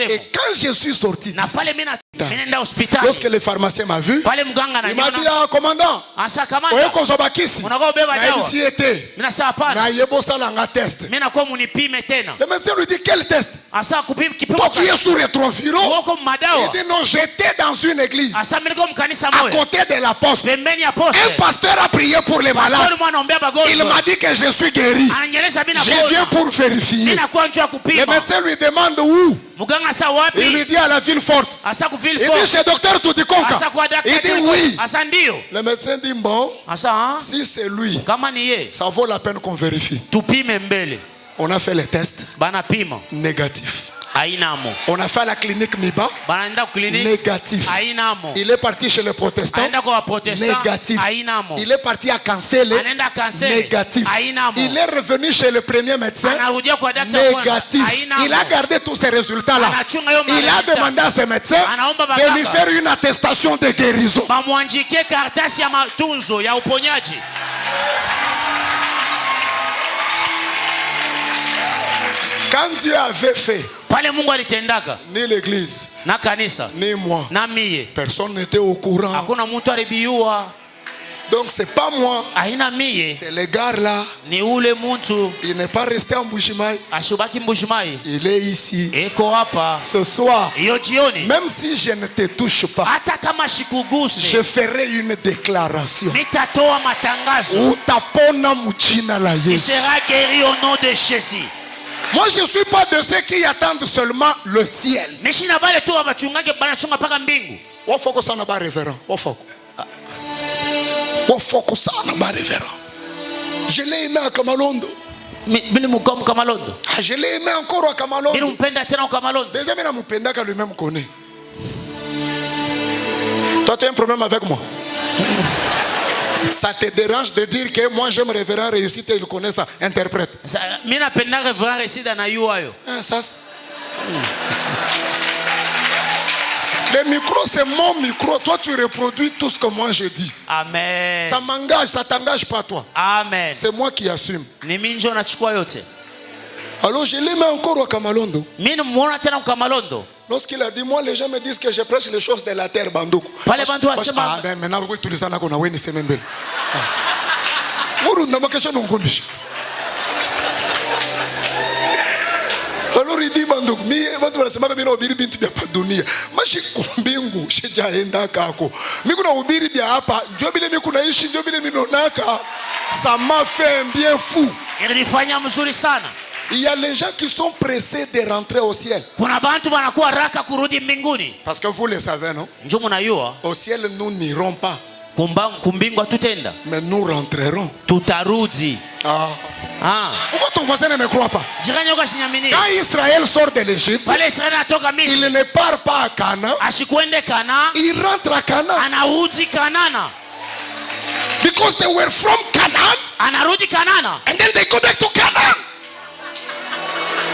Et quand je suis sorti d'ici, lorsque le pharmacien m'a vu, il m'a dit, ah, commandant, le médecin lui dit, quel test? Toi tu es sous rétroviraux. Il dit, non, j'étais dans une église à côté de la poste. Un pasteur a prié pour les malades. Il m'a dit que je suis guéri. Je viens pour vérifier. Le médecin lui demande où? Il lui dit à la ville forte. Il dit chez docteur Tudikonka. Il dit oui. Le médecin dit bon, si c'est lui, ça vaut la peine qu'on vérifie. On a fait les tests négatifs. On a fait à la clinique Miba, négatif. Il est parti chez les protestants, négatif. Il est parti à Cancel, négatif. Il est revenu chez le premier médecin, négatif. Il a gardé tous ces résultats-là. Il a demandé à ses médecins de lui faire une attestation de guérison. Quand Dieu avait fait, ni l'église, ni moi, personne n'était au courant. Donc c'est pas moi, c'est le gars là. Il n'est pas resté en Mbujimayi. Il est ici. Ce soir, même si je ne te touche pas, je ferai une déclaration. Tu seras guéri au nom de Jésus. Moi je ne suis pas de ceux qui attendent seulement le ciel. Je l'ai aimé à Kamalondo. Je l'ai aimé encore à Kamalondo. Deuxième, il lui-même connaît. Toi tu as un problème avec moi? Ça te dérange de dire que moi j'aime révérend réussite et il connaît ça? Interprète. Ça, le micro c'est mon micro. Toi tu reproduis tout ce que moi je dis. Amen. Ça m'engage, ça t'engage pas toi. Amen. C'est moi qui assume. Alors je l'aimais encore au Kamalondo. Lorsqu'il a dit, moi les gens me disent que je prêche les choses de la terre, Bandoukou. Maintenant oui, tous les gens qu'on a oui, c'est même belle. Alors il dit Bandoukou, ça m'a fait un bien fou. Il y a les gens qui sont pressés de rentrer au ciel. Parce que vous le savez, non? Au ciel, nous n'irons pas. Mais nous rentrerons. Pourquoi ton voisin ne me croit pas? Quand Israël sort de l'Égypte, il ne part pas à Canaan. Il rentre à Canaan. Because they were from Canaan. And then they go back to Canaan.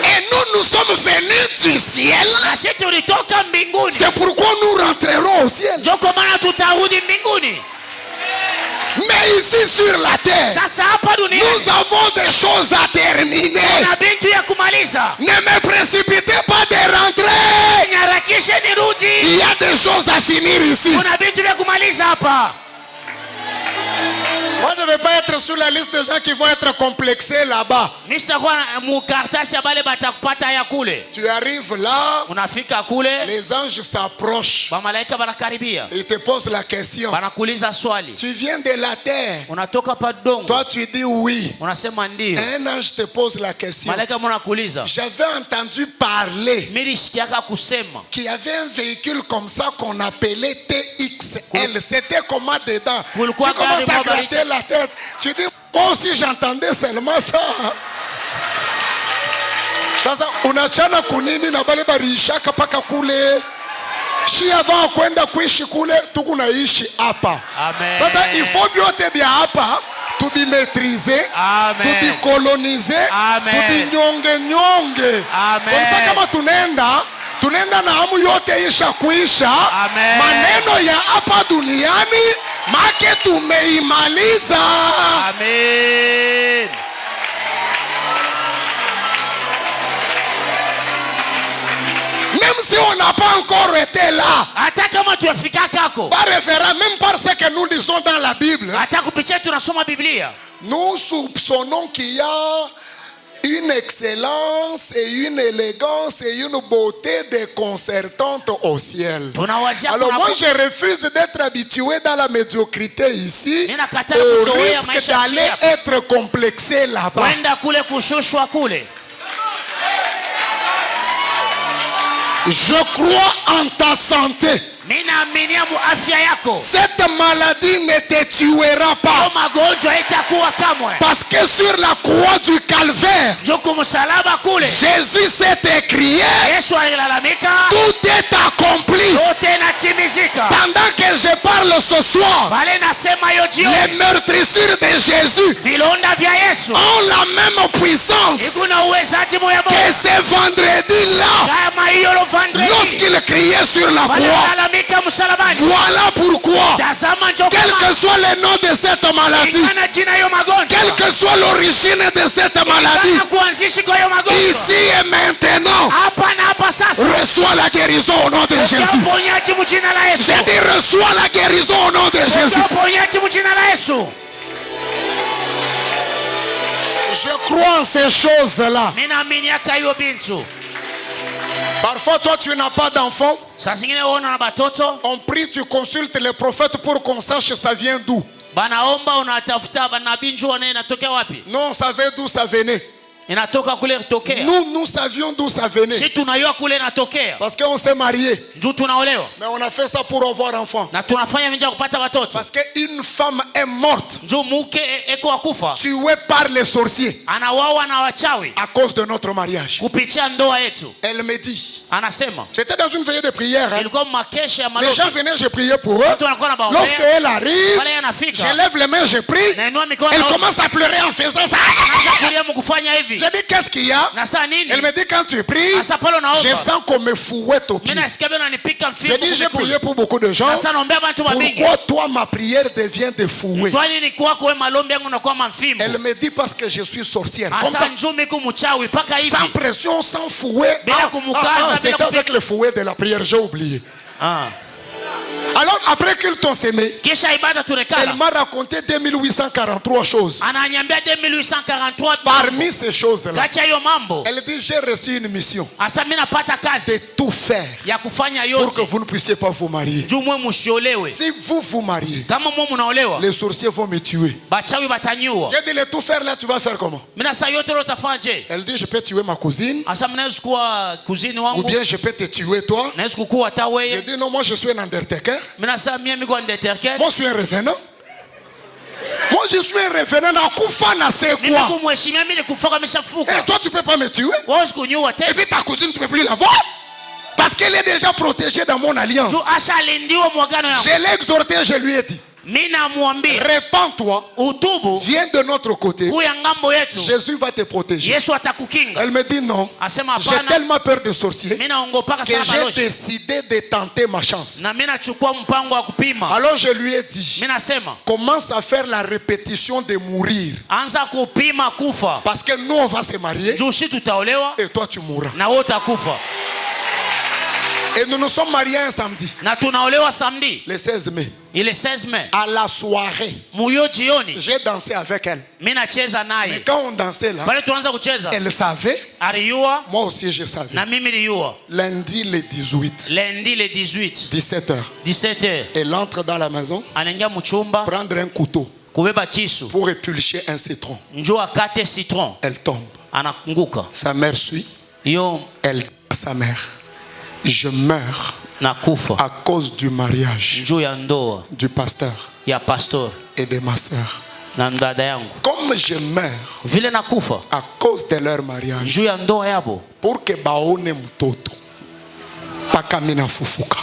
Et nous sommes venus du ciel. C'est pourquoi nous rentrerons au ciel. Mais ici sur la terre, nous avons des choses à terminer. Ne me précipitez pas de rentrer. Il y a des choses à finir ici. Moi, je ne vais pas être sur la liste des gens qui vont être complexés là-bas. Tu arrives là, les anges s'approchent. Ils te posent la question. Tu viens de la terre. Toi, tu dis oui. Un ange te pose la question. J'avais entendu parler qu'il y avait un véhicule comme ça qu'on appelait TXL. C'était comment dedans? Tu commences à gratter la tête. Tu dis, moi aussi j'entendais seulement ça. Sasa unachana kunini na bale barishaka paka kule. Shi avant kwenda kuishi kule tukunaishi hapa. Sasa il faut vyote vya hapa tubimetrize, tubikolonize, tubinyonge. Kwa sababu kama tunaenda na hamu yote isha kuisha. Maneno ya hapa duniani make tumeimaliza. Amen. Même si on n'a pas encore été là, par référence, même par ce que nous lisons dans la Bible, nous soupçonnons qu'il y a une excellence et une élégance et une beauté déconcertante au ciel. Alors moi je refuse d'être habitué dans la médiocrité ici au risque d'aller être complexé là-bas. Je crois en ta santé. Cette maladie ne te tuera pas. Parce que sur la croix du calvaire, Jésus s'est écrié, tout est accompli. Pendant que je parle ce soir, les meurtrissures de Jésus ont la même puissance que ce vendredi-là, lorsqu'il criait sur la croix. Voilà pourquoi, quel que soit le nom de cette maladie, quelle que soit l'origine de cette maladie, ici et maintenant, reçois la guérison au nom de Jésus. J'ai dit reçois la guérison au nom de Jésus. Je crois en ces choses-là. Parfois, toi, tu n'as pas d'enfant. On prie, tu consultes les prophètes pour qu'on sache ça vient d'où. Non, on savait d'où ça venait. Nous savions d'où ça venait. Parce qu'on s'est marié. Mais on a fait ça pour avoir enfant. Parce qu'une femme est morte, tuée par les sorciers, à cause de notre mariage. Elle me dit, c'était dans une veillée de prière, hein? Les gens venaient, je priais pour eux. Lorsqu'elle arrive, je lève les mains, je prie. Elle commence à pleurer en faisant ça. Je dis qu'est-ce qu'il y a? Elle me dit quand tu pries, je sens qu'on me fouette au pied. Je dis j'ai prié pour beaucoup de gens. Pourquoi toi ma prière devient des fouets? Elle me dit parce que je suis sorcière. Comme ça, sans pression, sans fouet. C'était avec le fouet de la prière, j'ai oublié. Alors après culte on s'est mis, elle m'a raconté 2843 choses. Parmi ces choses-là, elle dit j'ai reçu une mission de tout faire pour que vous ne puissiez pas vous marier. Si vous vous mariez, les sorciers vont me tuer. J'ai dit le tout faire là, tu vas faire comment? Elle dit je peux tuer ma cousine, ou bien je peux te tuer toi. J'ai dit non, moi je suis un undertaker. Moi je suis un revenant. Moi je suis un revenant. Nakufana c'est quoi? Et toi tu peux pas me tuer. Et puis ta cousine tu peux plus la voir. Parce qu'elle est déjà protégée dans mon alliance. Je l'ai exhorté, je lui ai dit. Répands-toi, viens de notre côté, Jésus va te protéger. Elle me dit non, j'ai tellement peur des sorciers que j'ai décidé de tenter ma chance. Alors je lui ai dit, commence à faire la répétition de mourir, parce que nous on va se marier et toi tu mourras. Et nous nous sommes mariés un samedi, le 16 mai. Il est 16 mai. À la soirée, j'ai dansé avec elle. Mais quand on dansait là, elle savait. Moi aussi je savais. Lundi le 18. 17h. Elle entre dans la maison. Prendre un couteau pour éplucher un citron. Elle tombe. Sa mère suit. Elle dit à sa mère, je meurs à cause du mariage du pasteur et de ma soeur. Comme je meurs à cause de leur mariage, pour que baone mtoto pakamina fufuka.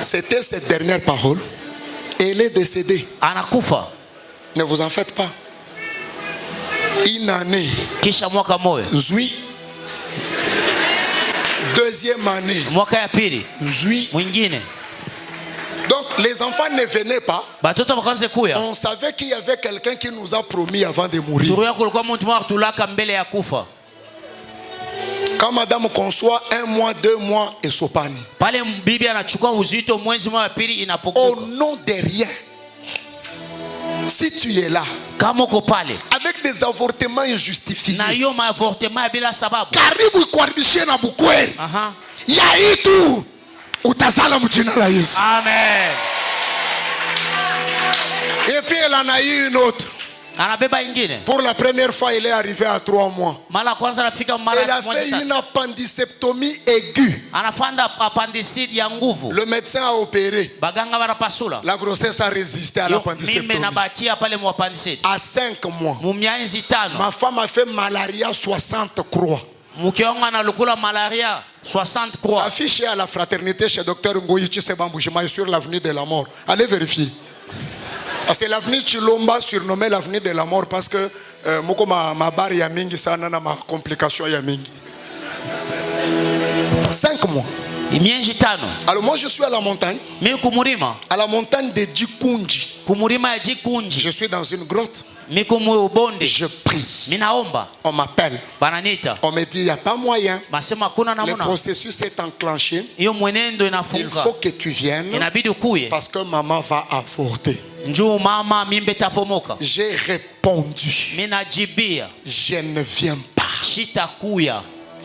C'était cette dernière parole. Et elle est décédée. Ne vous en faites pas. Une année. Oui. Deuxième année. Oui. Donc les enfants ne venaient pas. On savait qu'il y avait quelqu'un qui nous a promis avant de mourir. Quand madame conçoit 1 mois, 2 mois et sopani. Au nom de rien. Si tu es là, avec des avortements injustifiés, karibu ikuaribishie na bukweri, yaitu utazala mjina la Yesu. Amen. Et puis elle en a eu une autre. Pour la première fois, il est arrivé à 3 mois. Elle a fait une appendicectomie aiguë. Le médecin a opéré. La grossesse a résisté à l'appendicectomie. À 5 mois, ma femme a fait malaria 60 croix. Sa fiche est à la fraternité chez Dr Ngoyi Chisebambouchima sur l'avenue de la mort. Allez vérifier. C'est l'avenue Chilomba surnommée l'avenue de la mort parce que moko ma bar ya mingi sana na ma complication ya mingi. 5 mois. Alors moi je suis à la montagne. À la montagne de Djikunji. Je suis dans une grotte. Je prie. On m'appelle. On me dit il n'y a pas moyen. Le processus est enclenché. Il faut que tu viennes parce que maman va avorter. J'ai répondu. Je ne viens pas.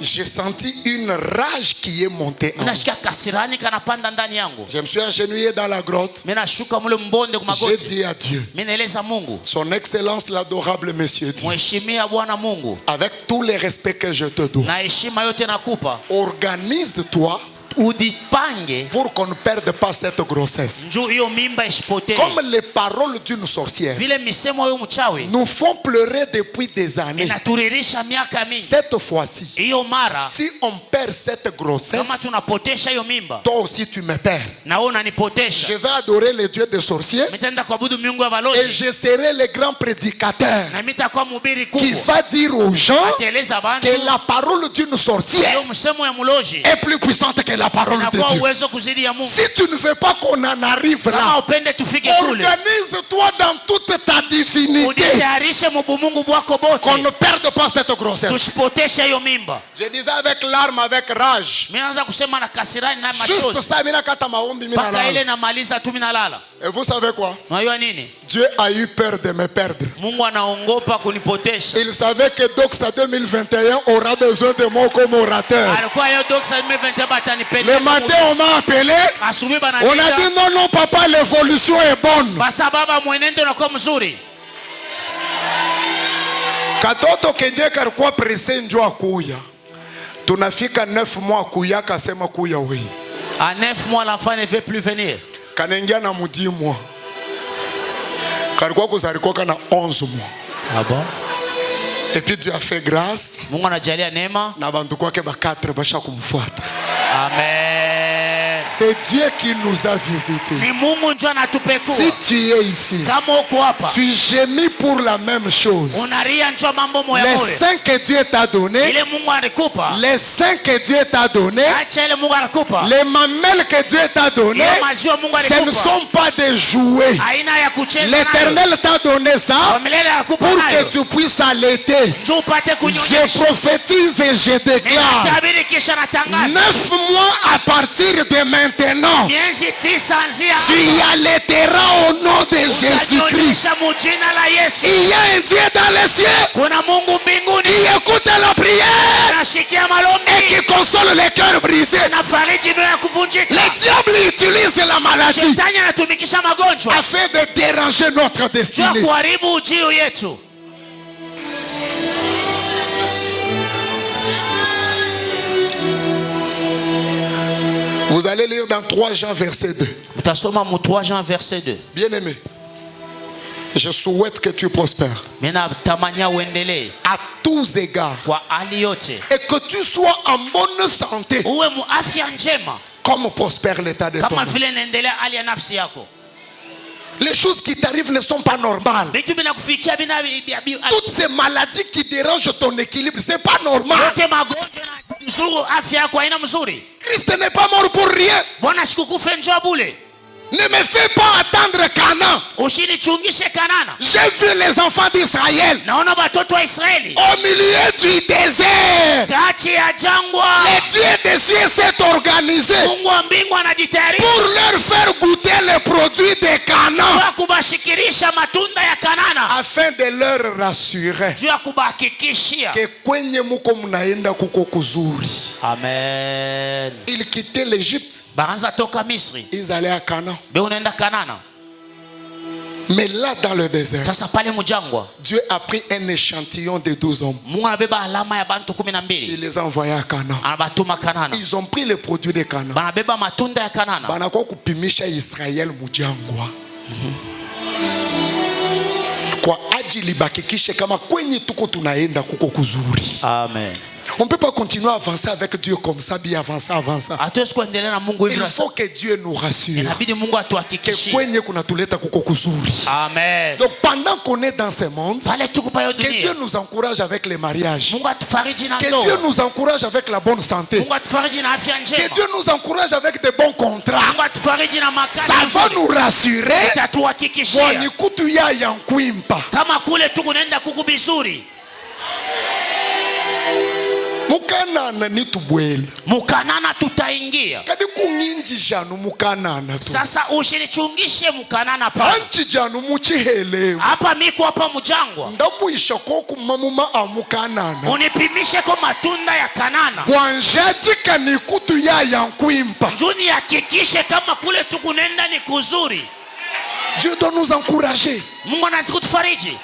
J'ai senti une rage qui est montée en moi. Je me suis agenouillé dans la grotte. J'ai dit à Dieu, son excellence l'adorable monsieur Dieu, avec tous les respects que je te dois, organise-toi pour qu'on ne perde pas cette grossesse. Comme les paroles d'une sorcière nous font pleurer depuis des années, cette fois-ci, si on perd cette grossesse, toi aussi tu me perds. Je vais adorer les dieux des sorciers et je serai le grand prédicateur qui va dire aux gens que la parole d'une sorcière est plus puissante que la parole de Dieu. Si tu ne veux pas qu'on en arrive là, organise-toi dans toute ta divinité qu'on ne perde pas cette grossesse. Je disais avec larmes, avec rage. Juste ça, et vous savez quoi? Dieu a eu peur de me perdre. Il savait que Doxa 2021 aura besoin de moi comme orateur. Le matin, on m'a appelé. On a dit non, non, papa, l'évolution est bonne. Katoto kenye karikuwa presse njo akuya. Tunafika 9 mois kuya kasema kuya we. À 9 mois, l'enfant ne veut plus venir. Kanengia na mudi mois. Karikuwa kuzarikoka na 11 mois. Ah bon? Et puis Dieu a fait grâce. Mungu anajalia neema. Na bantu kwake ba 4 basha kumfuata. Amen. C'est Dieu qui nous a visités. Ni Mungu ndio anatupekua. Si tu es ici, kama uko hapa, tu gémis pour la même chose. Unalia njoo mambo moya Les moya. 5 que Dieu t'a donné, Ile Mungu alikupa. les 5 que Dieu t'a donné, Acha ile Mungu alikupa. les mamelles que Dieu t'a donné, ce ne sont pas des jouets. Aina ya kucheza nayo. L'Éternel t'a donné ça pour que tu puisses allaiter. Je prophétise et je déclare 9 mois à partir de maintenant, tu y allaiteras au nom de Jésus-Christ. Il y a un Dieu dans les cieux qui écoute la prière et qui console les cœurs brisés. Le diable utilise la maladie afin de déranger notre destinée. Vous allez lire dans 3 Jean verset 2. Bien aimé, je souhaite que tu prospères à tous égards et que tu sois en bonne santé comme prospère l'état de ton âme. Les choses qui t'arrivent ne sont pas normales. Toutes ces maladies qui dérangent ton équilibre, c'est pas normal. Christ n'est pas mort pour rien. Ne me fais pas attendre Canaan. J'ai vu les enfants d'Israël au milieu du désert. Le Dieu des cieux s'est organisé pour leur faire goûter les produits de Canaan, afin de leur rassurer que kwenye muko mnaenda kuko kuzuri. Amen. Ils quittaient l'Égypte. Ils allaient à Canaan. Mais là dans le désert, Dieu a pris un échantillon de 12 hommes. Il les a envoyés à Canaan. Ils ont pris les produits de Canaan. Banako kupimisha Israël mujangwa. Kwa ajili bakikishe kama kwenye tuko tunaenda kuko kuzuri. Amen. On ne peut pas continuer à avancer avec Dieu comme ça, bien avancer. Il faut que Dieu nous rassure. Amen. Donc pendant qu'on est dans ce monde, que Dieu nous encourage avec les mariages. Que Dieu nous encourage avec la bonne santé. Que Dieu nous encourage avec de bons contrats. Ça va nous rassurer. Mukanana ni tubwela. Mukanana tutaingia. Kadi kunginji janu mukanana tu. Sasa ushinichungishe mukanana pa. Anchi janu muchihelewa. Hapa miko hapa mujangwa. Ndabuisha koku mamuma amukanana. Unipimishe kwa matunda ya Kanana. Bwanjaji kanikutu ya yankwimpa. Juni hakikishe kama kule tukunenda ni kuzuri. Dieu doit nous encourager. Mungu anazikutufariji.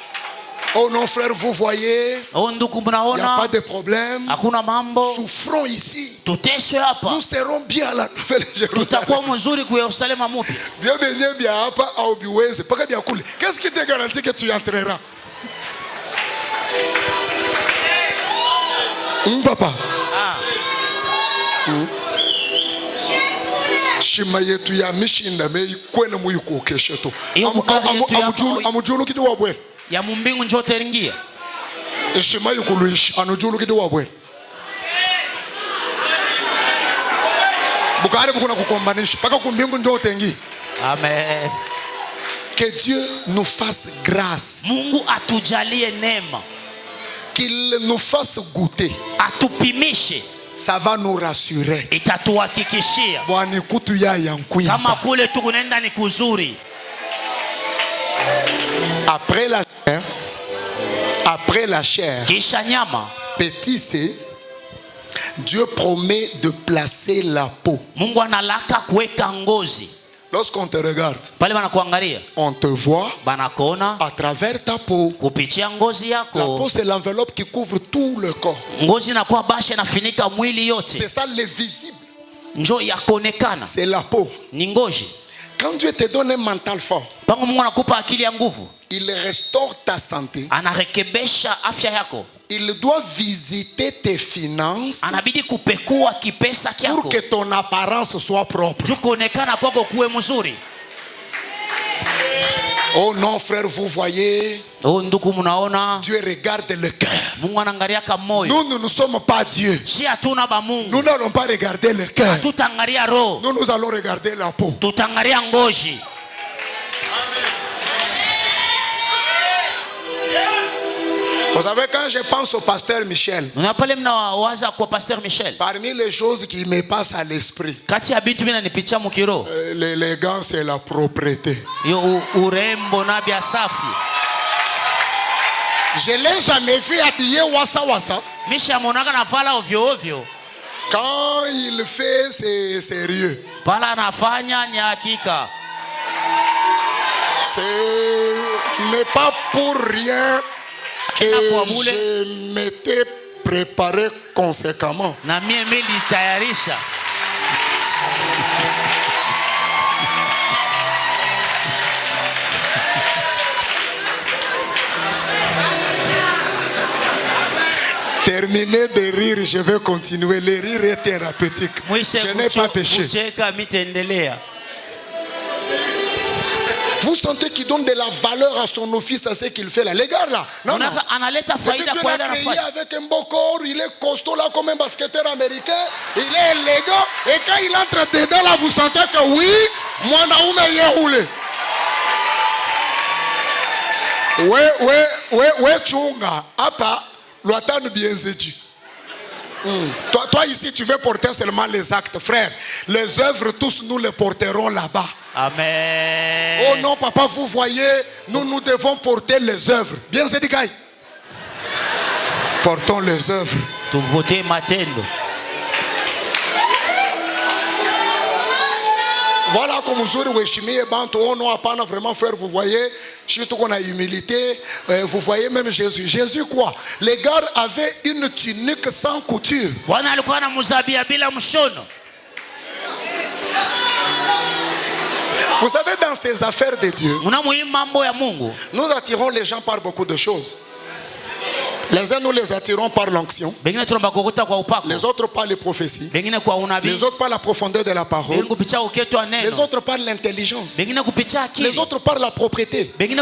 Oh non frère, vous voyez, il n'y a pas de problème. Souffrons ici. Nous serons bien à la nouvelle Jérusalem. Qu'est-ce qui te garantit que tu y entreras? Papa. Shima yetu ya mishinda me kwene muyuko kesheto. Amujulu kidi wabwe. Ya mumbingu njoo teringia. Eshima yukuluishi anujulu kidi wabwe. Bukare bukuna kukombanisha paka kumbingu njoo tengi. Amen. Que Dieu nous fasse grâce. Mungu atujalie neema. Qu'il nous fasse goûter. Atupimishe. Ça va nous rassurer. Itatuhakikishia. Bwana kutu ya yankwimba. Kama kule tukunenda ni kuzuri. Après la chair, petit c, Dieu promet de placer la peau. Mungu analaka kuweka ngozi. Lorsqu'on te regarde, pale banakuangalia, on te voit banakuona à travers ta peau. Kupitia ngozi yako. La peau c'est l'enveloppe qui couvre tout le corps. Ngozi inakuwa basha inafunika mwili yote. C'est ça le visible. Njoo yakonekana. C'est la peau. Ni ngozi. Quand Dieu te donne un mental fort, il restaure ta santé. Il doit visiter tes finances pour que ton apparence soit propre. Oh non, frère, vous voyez, Dieu regarde le cœur. Nous ne sommes pas Dieu. Nous n'allons pas regarder le cœur. Nous allons regarder la peau. Vous savez, quand je pense au pasteur Michel, parmi les choses qui me passent à l'esprit, l'élégance et la propreté. Je ne l'ai jamais vu habillé wassa. Quand il fait, c'est sérieux. Ce n'est pas pour rien que je m'étais préparé conséquemment. Terminé de rire, je vais continuer. Le rire est thérapeutique. Je n'ai pas péché. Vous sentez qu'il donne de la valeur à son office, à ce qu'il fait là. Les gars là, non. Dieu l'a créé avec un beau corps, il est costaud là comme un basketteur américain, il est élégant. Et quand il entre dedans là, vous sentez que oui, moi Naoumé y est roulé. Ouais, chunga, apa, l'ouatan bien zédu. Toi ici, tu veux porter seulement les actes, frère. Les œuvres, tous nous les porterons là-bas. Amen. Oh non, papa, vous voyez, nous devons porter les œuvres. Bien, c'est dit, portons les œuvres. Voilà comme vous voyez, vraiment faire, vous voyez, surtout qu'on a humilité, vous voyez même Jésus. Jésus quoi? Les gars avaient une tunique sans couture. Vous savez, dans ces affaires de Dieu, nous attirons les gens par beaucoup de choses. Les uns nous les attirons par l'onction, les autres par les prophéties, les autres par la profondeur de la parole, les autres par l'intelligence, les autres par la propreté. Il y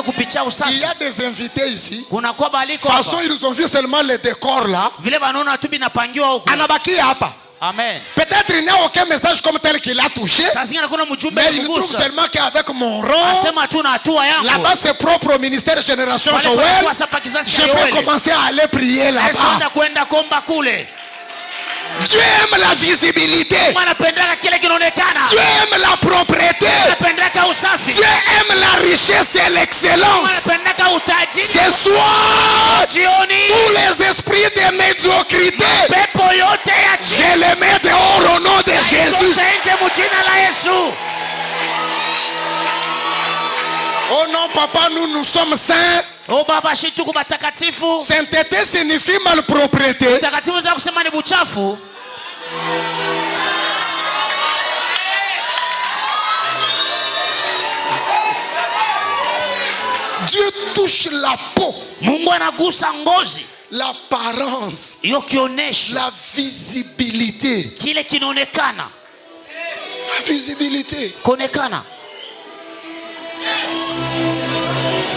a des invités ici, de toute façon ils ont vu seulement les décors là. Amen. Peut-être il n'y a aucun message comme tel qu'il a touché, mais il trouve seulement qu'avec mon rang, là-bas c'est propre au ministère Génération Joël, je peux commencer à aller prier là-bas. Dieu aime la visibilité. Dieu aime la propreté. Dieu aime la richesse et l'excellence. Ce soir, tous les esprits de médiocrité, je les mets dehors au nom de Jésus. Oh non, papa, nous sommes saints. Sainteté signifie malpropreté. Dieu touche la peau, l'apparence, la visibilité. La visibilité.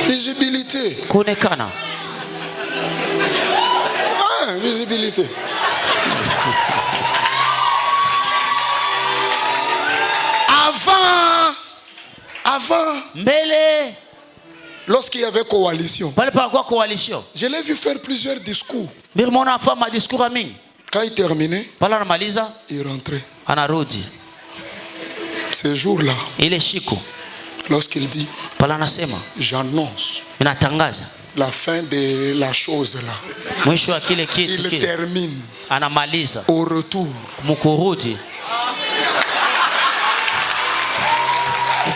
Visibilité. Ah, visibilité. Avant, lorsqu'il y avait coalition, je l'ai vu faire plusieurs discours. Quand il terminait, il rentrait. Ce jour-là, lorsqu'il dit, j'annonce la fin de la chose là, il termine au retour.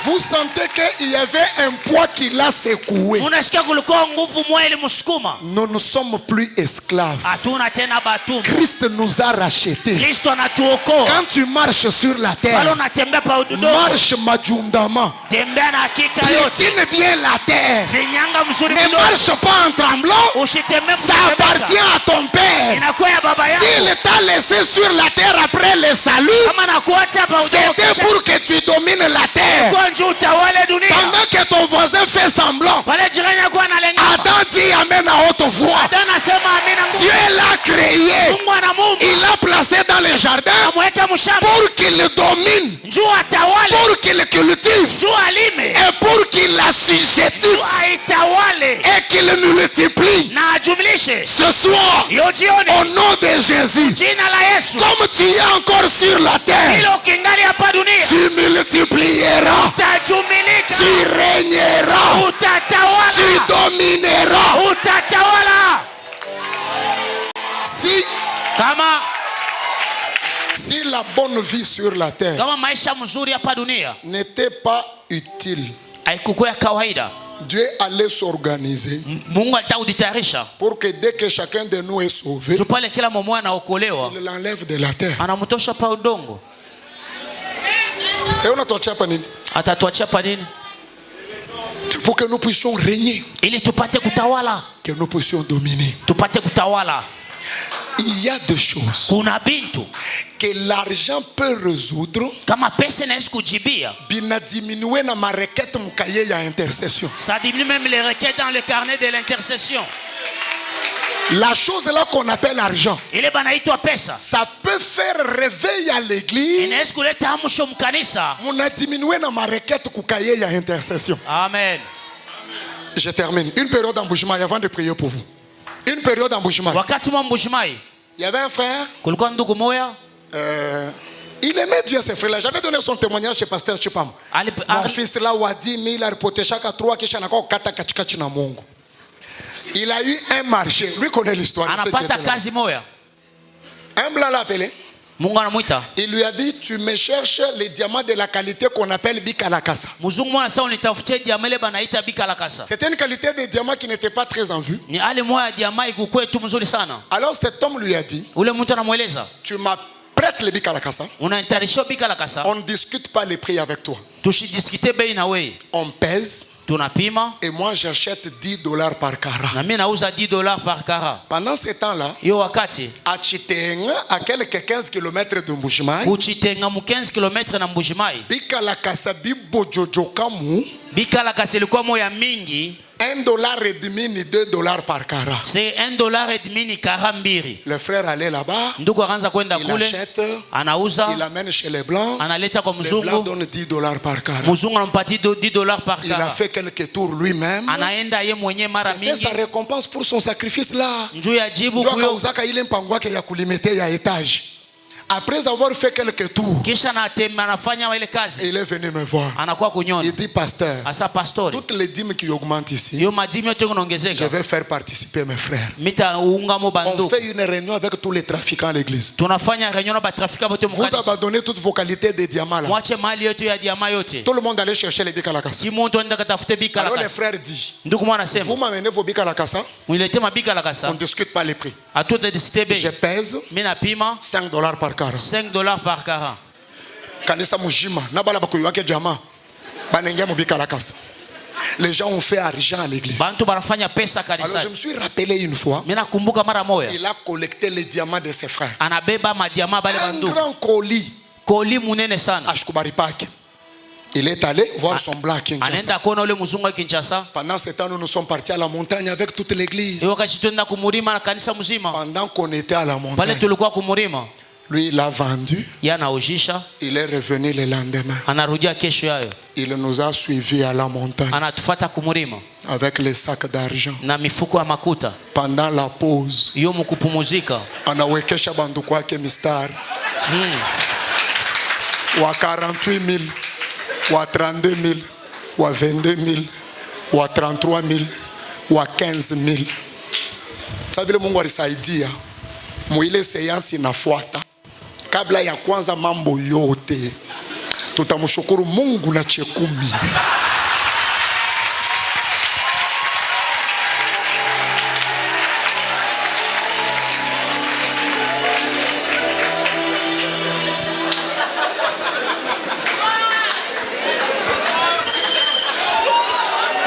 Vous sentez qu'il y avait un poids qui l'a secoué. Nous ne sommes plus esclaves. Christ nous a rachetés. Quand tu marches sur la terre, marche majundama. Piétine bien la terre. Ne marche pas en tremblant. Ça appartient à ton Père. S'il t'a laissé sur la terre après le salut, c'était pour que tu domines la terre. Pendant que ton voisin fait semblant, Adam dit amen à haute voix. Dieu l'a créé. Il l'a placé dans le jardin pour qu'il le domine, pour qu'il le cultive et pour qu'il l'assujettisse et qu'il le multiplie. Ce soir, au nom de Jésus, comme tu es encore sur la terre, tu multiplieras, tu régneras, tu domineras. Si la bonne vie sur la terre n'était pas utile, Dieu allait s'organiser pour que dès que chacun de nous est sauvé, il l'enlève de la terre. Et on a pour que nous puissions régner, que nous puissions dominer. Il y a des choses que l'argent peut résoudre. Bina diminuer na ma requête mon cahier ya intercession. Ça diminue même les requêtes dans le carnet de l'intercession. La chose là qu'on appelle argent, ça peut faire réveil à l'église. On a diminué dans ma requête pour cahier ya intercession. Amen. Je termine. Une période d'embouchement avant de prier pour vous. Une période d'embouchement. Il y avait un frère. Il aimait Dieu, ce frère-là. J'avais donné son témoignage chez Pasteur Chipam. Mon fils là, a 10 000, il a reporté chaque 3 qui il a eu un marché. Lui connaît l'histoire. Un blanc l'a appelé. Il lui a dit, tu me cherches les diamants de la qualité qu'on appelle Bikalakasa. C'était une qualité de diamant qui n'était pas très en vue. Alors cet homme lui a dit, tu m'apprêtes les Bikalakasa. On ne discute pas les prix avec toi. On pèse. Et moi j'achète $10 par carat. Pendant ce temps-là, à Chitenga, à quelques 15 km de Mbujimayi, Bikalakasa bibojojokamu, $1.50 ni $2 par carat. C'est $1.50 ni carat mbiri. Le frère allait là-bas, il achète, il amène chez les blancs, les blancs donnent $10 par carat. Il a fait quelques tours lui-même. C'était sa récompense pour son sacrifice là. Après avoir fait quelques tours, il est venu me voir. Il dit, pasteur, toutes les dîmes qui augmentent ici, je vais faire participer mes frères. On fait une réunion avec tous les trafiquants à l'église. Vous abandonnez toutes vos qualités de diamants là. Tout le monde allait chercher les bikalakasa. Alors les frères disent, vous m'amenez vos bikalakasa, on ne discute pas les prix. Je pèse $5 par carat. $5 par carat. Les gens ont fait argent à l'église. Alors je me suis rappelé une fois, il a collecté les diamants de ses frères. Un grand colis. Il est allé voir son blanc à Kinshasa. Pendant ce temps, nous nous sommes partis à la montagne avec toute l'église. Pendant qu'on était à la montagne, lui, il a vendu. Il est revenu le lendemain. Il nous a suivis à la montagne avec les sacs d'argent. Pendant la pause, on a wekesha bandu kwake mistari wa 48 000, wa 32 000, wa 22 000, wa 33 000, wa 15 000. Sasa vile Mungu alisaidia mwile seansi inafuata. Kabla ya kwanza mambo yote tutamshukuru Mungu na chekumi.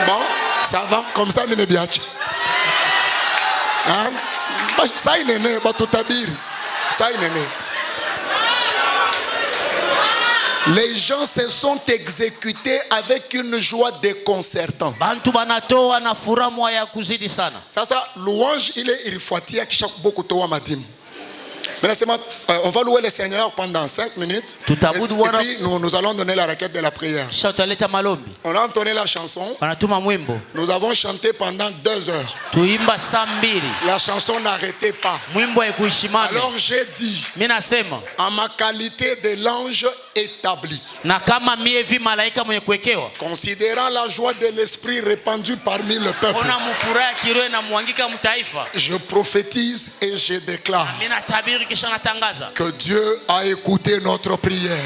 Bon, ça va, comme ça, mine biache. Hein? Ça y est, batutabiri. Ça y est. Les gens se sont exécutés avec une joie déconcertante. Sasa louange ile ilifuatia kisha beaucoup toa madimu. Maintenant, on va louer le Seigneur pendant 5 minutes. Et puis nous allons donner la requête de la prière. On a entonné la chanson. Nous avons chanté pendant 2 heures. La chanson n'arrêtait pas. Alors j'ai dit, en ma qualité de l'ange établi, considérant la joie de l'esprit répandue parmi le peuple, je prophétise et je déclare que Dieu a écouté notre prière.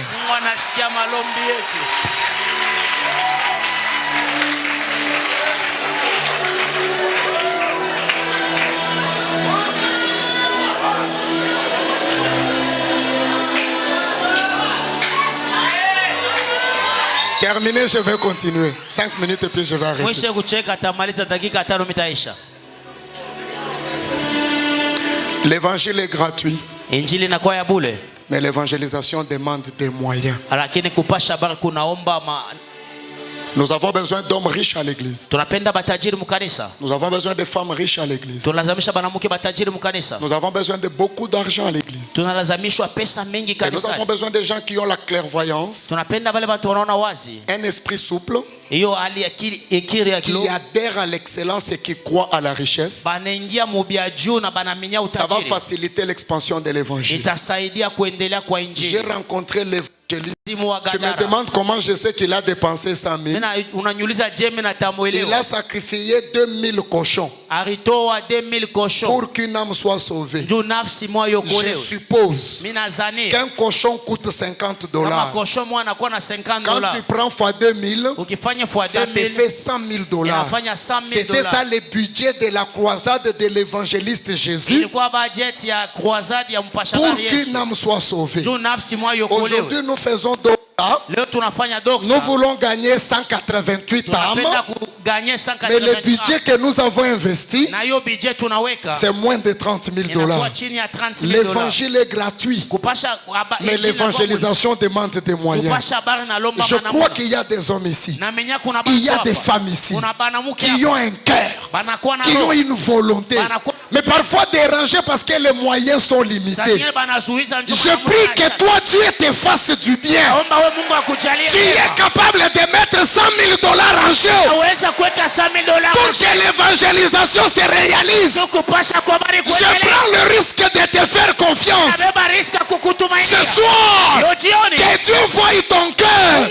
Terminé, je vais continuer. 5 minutes et puis je vais arrêter. L'évangile est gratuit. Mais l'évangélisation demande des moyens. Nous avons besoin d'hommes riches à l'église. Nous avons besoin de femmes riches à l'église. Nous avons besoin de beaucoup d'argent à l'église. Nous avons besoin de gens qui ont la clairvoyance, un esprit souple, qui adhère à l'excellence et qui croit à la richesse. Ça va faciliter l'expansion de l'évangile. J'ai rencontré l'évangéliste. Tu me demandes comment je sais qu'il a dépensé 100 000. Il a sacrifié 2000 cochons pour qu'une âme soit sauvée. Je suppose qu'un cochon coûte $50. Quand tu prends fois 2000, ça te fait $100 000. C'était ça le budget de la croisade de l'évangéliste Jésus, pour qu'une âme soit sauvée. Aujourd'hui, nous faisons donc ça. Nous voulons gagner 188 âmes. Mais le budget que nous avons investi, c'est moins de $30 000. L'évangile est gratuit, mais l'évangélisation demande des moyens. Je crois qu'il y a des hommes ici, il y a des femmes ici qui ont un cœur, qui ont une volonté, mais parfois dérangés parce que les moyens sont limités. Je prie que toi Dieu te fasse du bien. Tu es capable de mettre $100 000 en jeu pour que l'évangélisation se réalise. Je prends le risque de te faire confiance. Ce soir, que Dieu voie ton cœur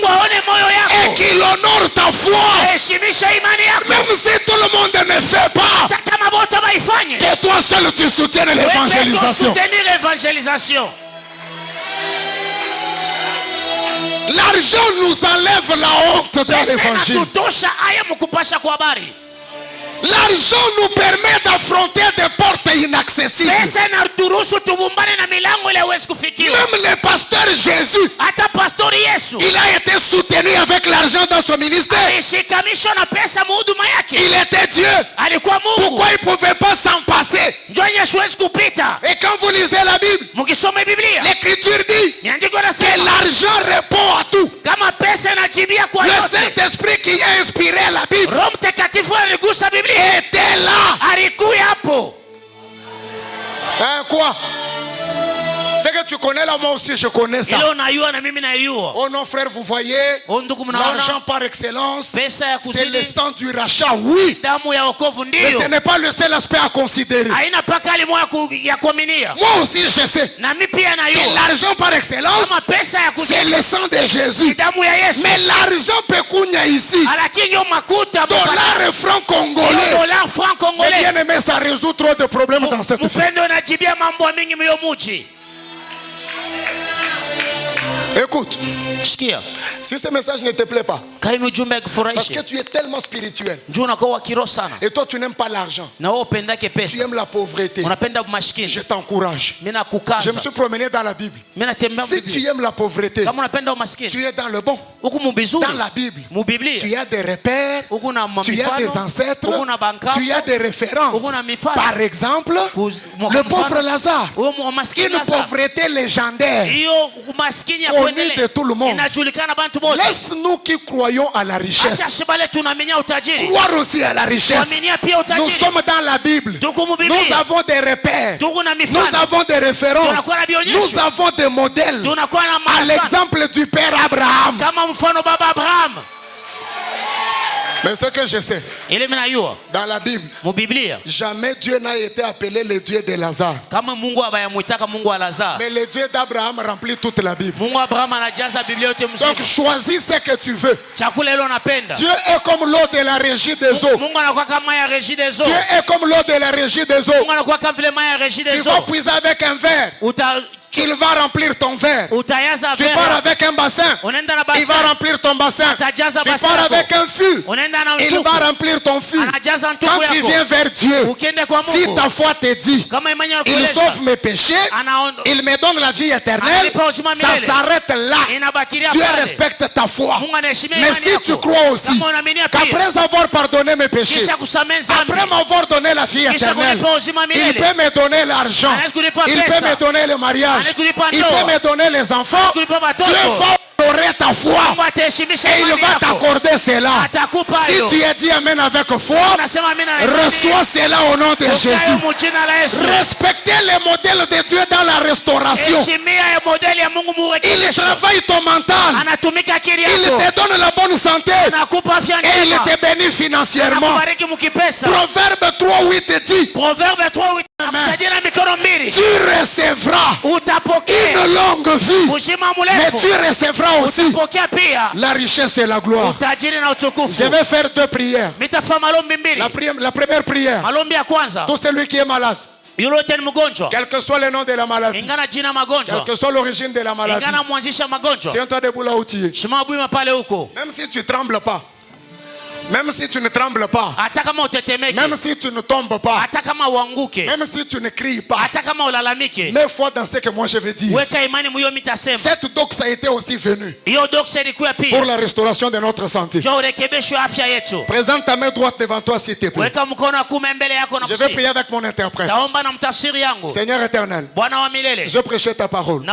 et qu'il honore ta foi. Même si tout le monde ne fait pas, que toi seul tu soutiennes l'évangélisation. L'argent nous enlève la honte dans l'évangile. L'argent nous permet d'affronter des portes inaccessibles. Même le pasteur Jésus, il a été soutenu avec l'argent dans son ministère. Il était Dieu. Pourquoi il ne pouvait pas s'en passer? Et quand vous lisez la Bible, l'Écriture dit que l'argent répond à tout. Le Saint-Esprit qui a inspiré la Bible était là. Hein, quoi? C'est que tu connais là, moi aussi je connais ça. Oh non frère, vous voyez, l'argent par excellence, c'est le sang du rachat, oui. Mais ce n'est pas le seul aspect à considérer. Moi aussi je sais que l'argent par excellence, c'est le sang de Jésus. Mais l'argent pécunia ici, dollar et franc congolais, mais bien aimé, ça résout trop de problèmes dans cette vie. Écoute, si ce message ne te plaît pas, parce que tu es tellement spirituel, et toi tu n'aimes pas l'argent, tu aimes la pauvreté, je t'encourage. Je me suis promené dans la Bible. Si tu aimes la pauvreté, tu es dans le bon. Dans la Bible, tu as des repères, tu as des ancêtres, tu as des références. Par exemple, le pauvre Lazare, une pauvreté légendaire connue de tout le monde. Laisse-nous qui croyons à la richesse croire aussi à la richesse. Nous sommes dans la Bible. Nous avons des repères. Nous avons des références. Nous avons des modèles. À l'exemple du père Abraham. Mais ce que je sais, dans la Bible, jamais Dieu n'a été appelé le Dieu de Lazare. Mais le Dieu d'Abraham remplit toute la Bible. Donc choisis ce que tu veux. Dieu est comme l'eau de la régie des eaux. Dieu est comme l'eau de la régie des eaux. Tu vas puiser avec un verre. Il va remplir ton verre. Tu pars avec un bassin, il va remplir ton bassin. Tu pars avec un fût, il va remplir ton fût. Quand tu viens vers Dieu, si ta foi te dit, il sauve mes péchés, il me donne la vie éternelle, ça s'arrête là. Dieu respecte ta foi. Mais si tu crois aussi qu'après avoir pardonné mes péchés, après m'avoir donné la vie éternelle, il peut me donner l'argent, il peut me donner le mariage, il peut me donner les enfants, Dieu va honorer ta foi et il va t'accorder cela. Si tu es dit Amen avec foi, reçois cela au nom de Jésus. Respectez les modèles de Dieu dans la restauration. Il travaille ton mental, il te donne la bonne santé et il te bénit financièrement. Proverbe 3:8 dit, tu recevras une longue vie, mais tu recevras aussi la richesse et la gloire. Je vais faire 2 prières. La première prière, tout celui qui est malade, quel que soit le nom de la maladie, quelle que soit l'origine de la maladie, tiens-toi debout là où tu es. Même si tu ne trembles pas, même si tu ne trembles pas, même si tu ne tombes pas, même si tu ne cries pas, mets foi dans ce que moi je vais dire. Cette doxa a été aussi venue pour la restauration de notre santé. Présente ta main droite devant toi s'il te plaît. Je vais prier avec mon interprète. Seigneur éternel, je prêchais ta parole.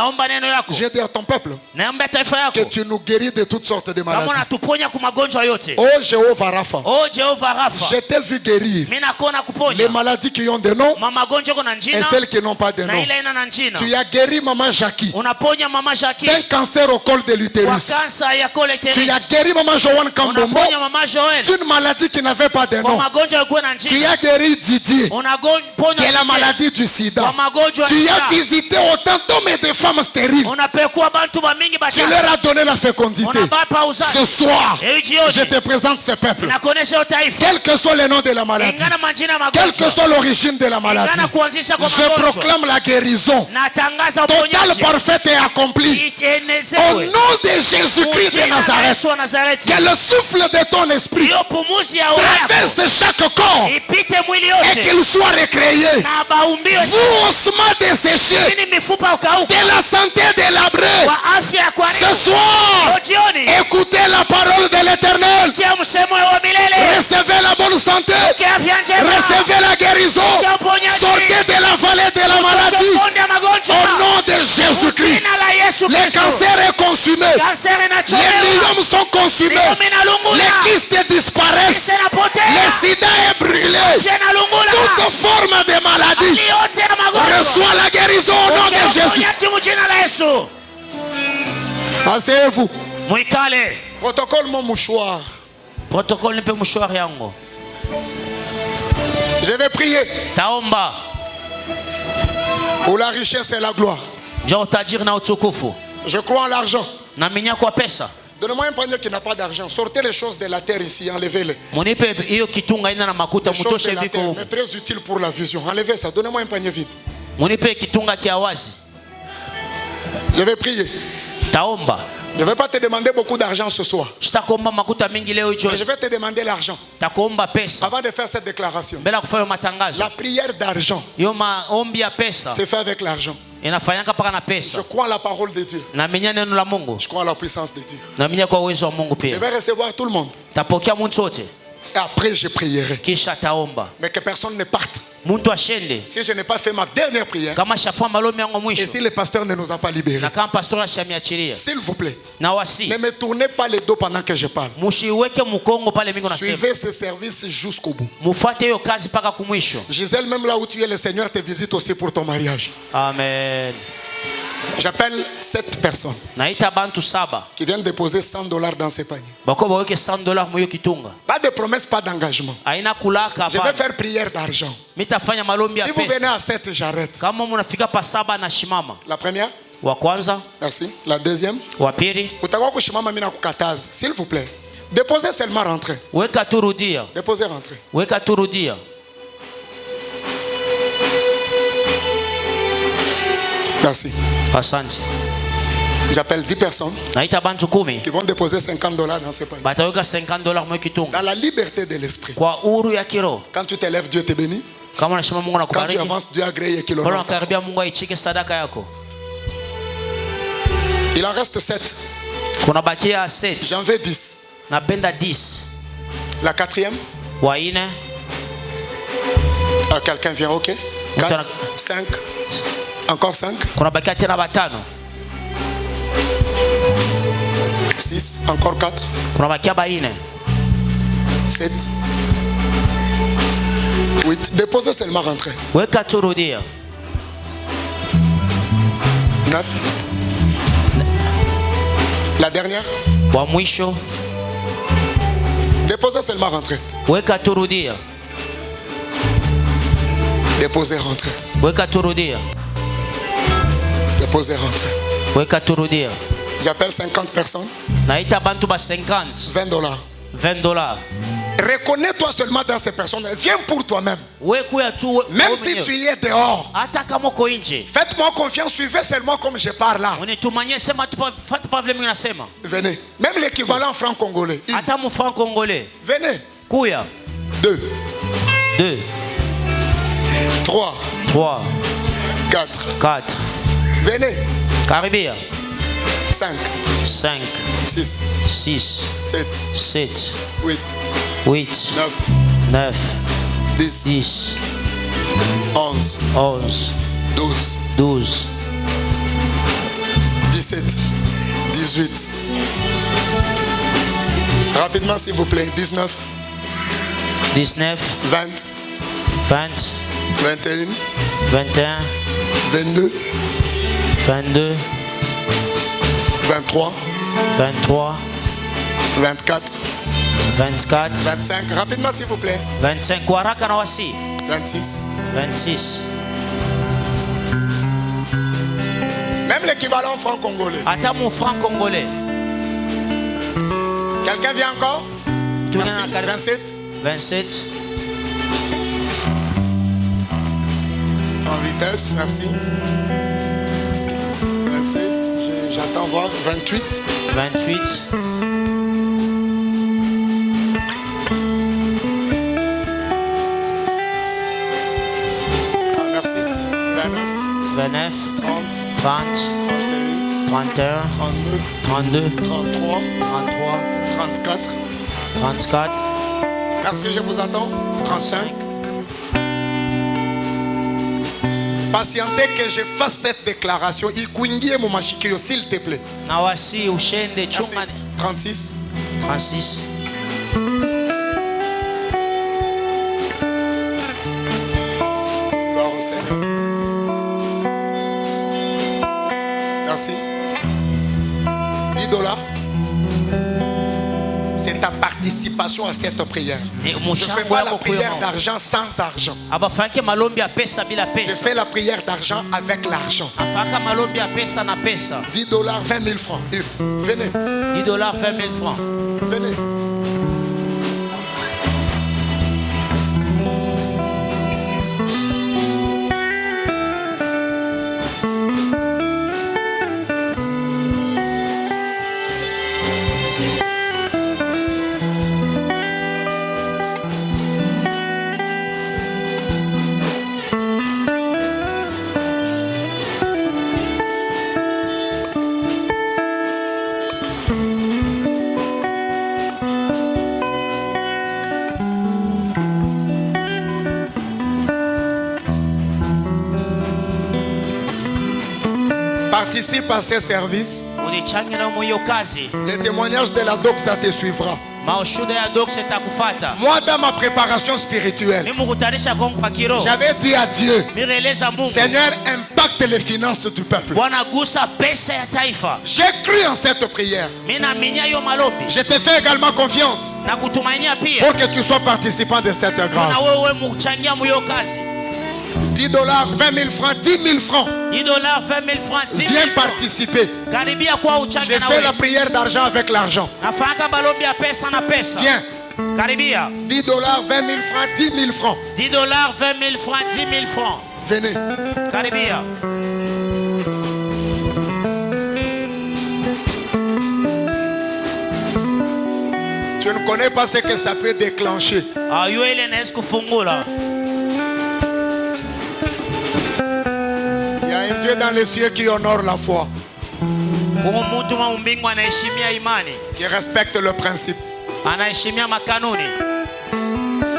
J'ai dit à ton peuple que tu nous guéris de toutes sortes de maladies. Oh Jéhovah Rapha, je t'ai vu guérir les maladies qui ont des noms et celles qui n'ont pas de nom. Tu as guéri maman Jackie d'un cancer au col de l'utérus. Tu as guéri maman Joanne Kambombo d'une maladie qui n'avait pas de nom. Tu as guéri Didier de la maladie du sida. Tu as visité autant d'hommes et de femmes stériles. Tu leur as donné la fécondité. Ce soir, je te présente ce peuple. Quel que soit le nom de la maladie, quelle que soit l'origine de la maladie, je proclame la guérison totale, parfaite et accomplie au nom de Jésus-Christ de Nazareth. Que le souffle de ton esprit traverse chaque corps et qu'il soit recréé. Vous ossements desséchés, de la santé délabrée, ce soir, écoutez la parole de l'Éternel. Recevez la bonne santé, recevez la guérison, sortez de la vallée de la maladie au nom de Jésus-Christ. Le cancer est consumé, les myéliomes sont consumés, les kystes disparaissent, le sida est brûlé. Toute forme de maladie reçoit la guérison au nom de Jésus. Asseyez-vous. Protocole mon mouchoir. Je vais prier pour la richesse et la gloire. Je crois en l'argent. Donnez-moi un panier qui n'a pas d'argent. Sortez les choses de la terre ici, enlevez-les. Les choses de la terre, mais très utile pour la vision. Enlevez ça, donnez-moi un panier vide. Je vais prier. Taomba. Je ne vais pas te demander beaucoup d'argent ce soir. Mais je vais te demander l'argent. Avant de faire cette déclaration. La prière d'argent. C'est fait avec l'argent. Je crois en la parole de Dieu. Je crois en la puissance de Dieu. Je vais recevoir tout le monde. Et après je prierai. Mais que personne ne parte. Si je n'ai pas fait ma dernière prière, et si le pasteur ne nous a pas libérés, s'il vous plaît, ne me tournez pas le dos pendant que je parle. Suivez ce service jusqu'au bout. Gisèle, même là où tu es, le Seigneur te visite aussi pour ton mariage. Amen. J'appelle 7 personnes qui viennent déposer $100 dans ces paniers. Pas de promesse, pas d'engagement. Je vais faire prière d'argent. Si vous venez à 7, j'arrête. La première. Merci. La deuxième. S'il vous plaît. Déposez seulement rentrer. Déposez rentrer. Merci. J'appelle 10 personnes qui vont déposer $50 dans ces paniers. Dans la liberté de l'esprit. Quand tu t'élèves, Dieu te bénit. Quand tu avances, Dieu agrée et qu'il honore. Il en reste 7. J'en veux 10. La quatrième. Quelqu'un vient, ok. 4, 5. Encore 5. 6. Encore 4. 7. 8. Déposez seulement rentrer. 9. La dernière. Déposez seulement rentrer. Déposez rentrer. Déposez rentrer. J'appelle 50 personnes. $20. Reconnais-toi seulement dans ces personnes. Viens pour toi-même. Même si tu y es dehors. Faites-moi confiance. Suivez seulement comme je parle là. Venez. Même l'équivalent franc congolais. Venez. 2. 3. 4. Venez. 5. 6. 7. 8. 9. 10. 11. 12. 17. 18. Rapidement s'il vous plaît. 19. 20. 21. 22. 23. 24. 25. Rapidement s'il vous plaît. 26. 26. Même l'équivalent franc congolais. Quelqu'un vient encore? Merci. 27. En vitesse, merci. 27. J'attends voir. 28. Merci. 29. 30. 31. 32. 33. 34. Merci, je vous attends. 35. Patientez que je fasse cette déclaration. S'il te plaît. Merci. 36. Gloire au Seigneur. Merci. $10. C'est ta participation à cette prière. Je ne fais pas la prière d'argent sans argent. Je fais la prière d'argent avec l'argent. $10, 20 000 francs. Venez. $10, 20 000 francs. Venez. Participe à ces services. Le témoignage de la doxa ça te suivra. Moi, dans ma préparation spirituelle, j'avais dit à Dieu, Seigneur, impacte les finances du peuple. J'ai cru en cette prière. Je te fais également confiance pour que tu sois participant de cette grâce. $10, 20 000 francs, 10 000 francs. Viens participer. J'ai fait la prière d'argent avec l'argent. Viens. $10, 20 000 francs, 10 000 francs. $10, 20 000 francs, 10 000 francs. Venez. Tu ne connais pas ce que ça peut déclencher. Il y a un Dieu dans les cieux qui honore la foi, qui respecte le principe.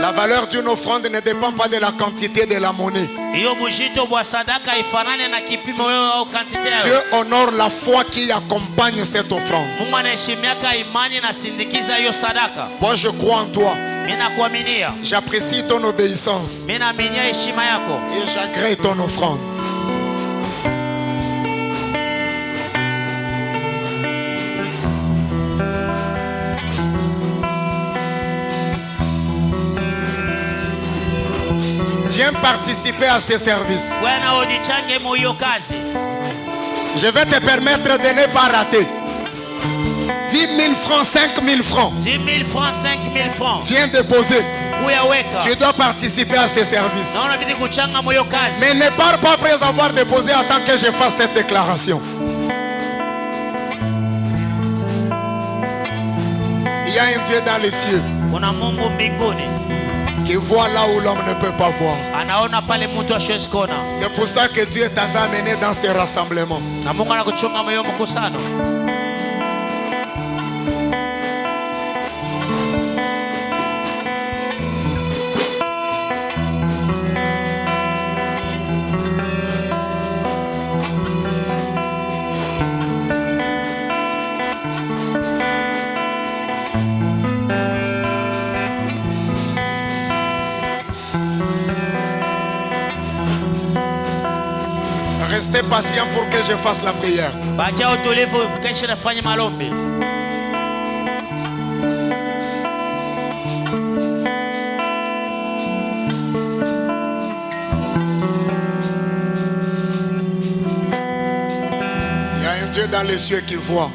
La valeur d'une offrande ne dépend pas de la quantité de la monnaie. Dieu honore la foi qui accompagne cette offrande. Moi je crois en toi. J'apprécie ton obéissance et j'agrée ton offrande. Viens participer à ces services. Je vais te permettre de ne pas rater. 10 000 francs, 5 000 francs. 10 000 francs, 5 000 francs. Viens déposer. Tu dois participer à ces services. Mais ne pars pas après avoir déposé, attends que je fasse cette déclaration. Il y a un Dieu dans les cieux qui voit là où l'homme ne peut pas voir. C'est pour ça que Dieu t'avait amené dans ces rassemblements. Restez patient pour que je fasse la prière. Il y a un Dieu dans les cieux qui voit.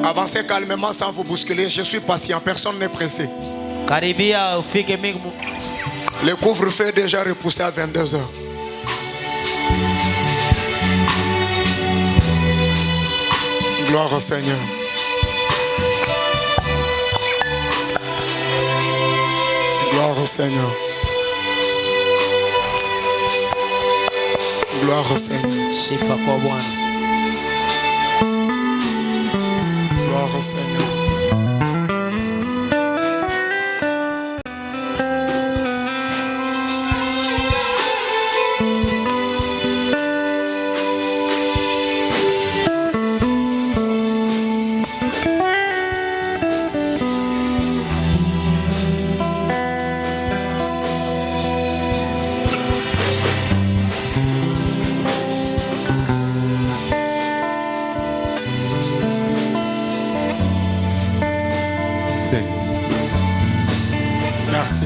Avancez calmement sans vous bousculer. Je suis patient, personne n'est pressé. Le couvre-feu est déjà repoussé à 22 heures. Gloire au Seigneur. Gloire au Seigneur. Gloire au Seigneur. Gloire au Seigneur. Merci.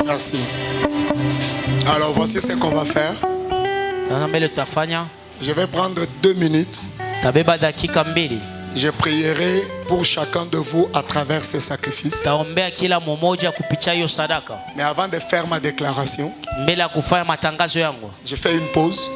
Merci. Alors voici ce qu'on va faire. Je vais prendre 2 minutes. Je prierai pour chacun de vous à travers ces sacrifices. Mais avant de faire ma déclaration, je fais une pause.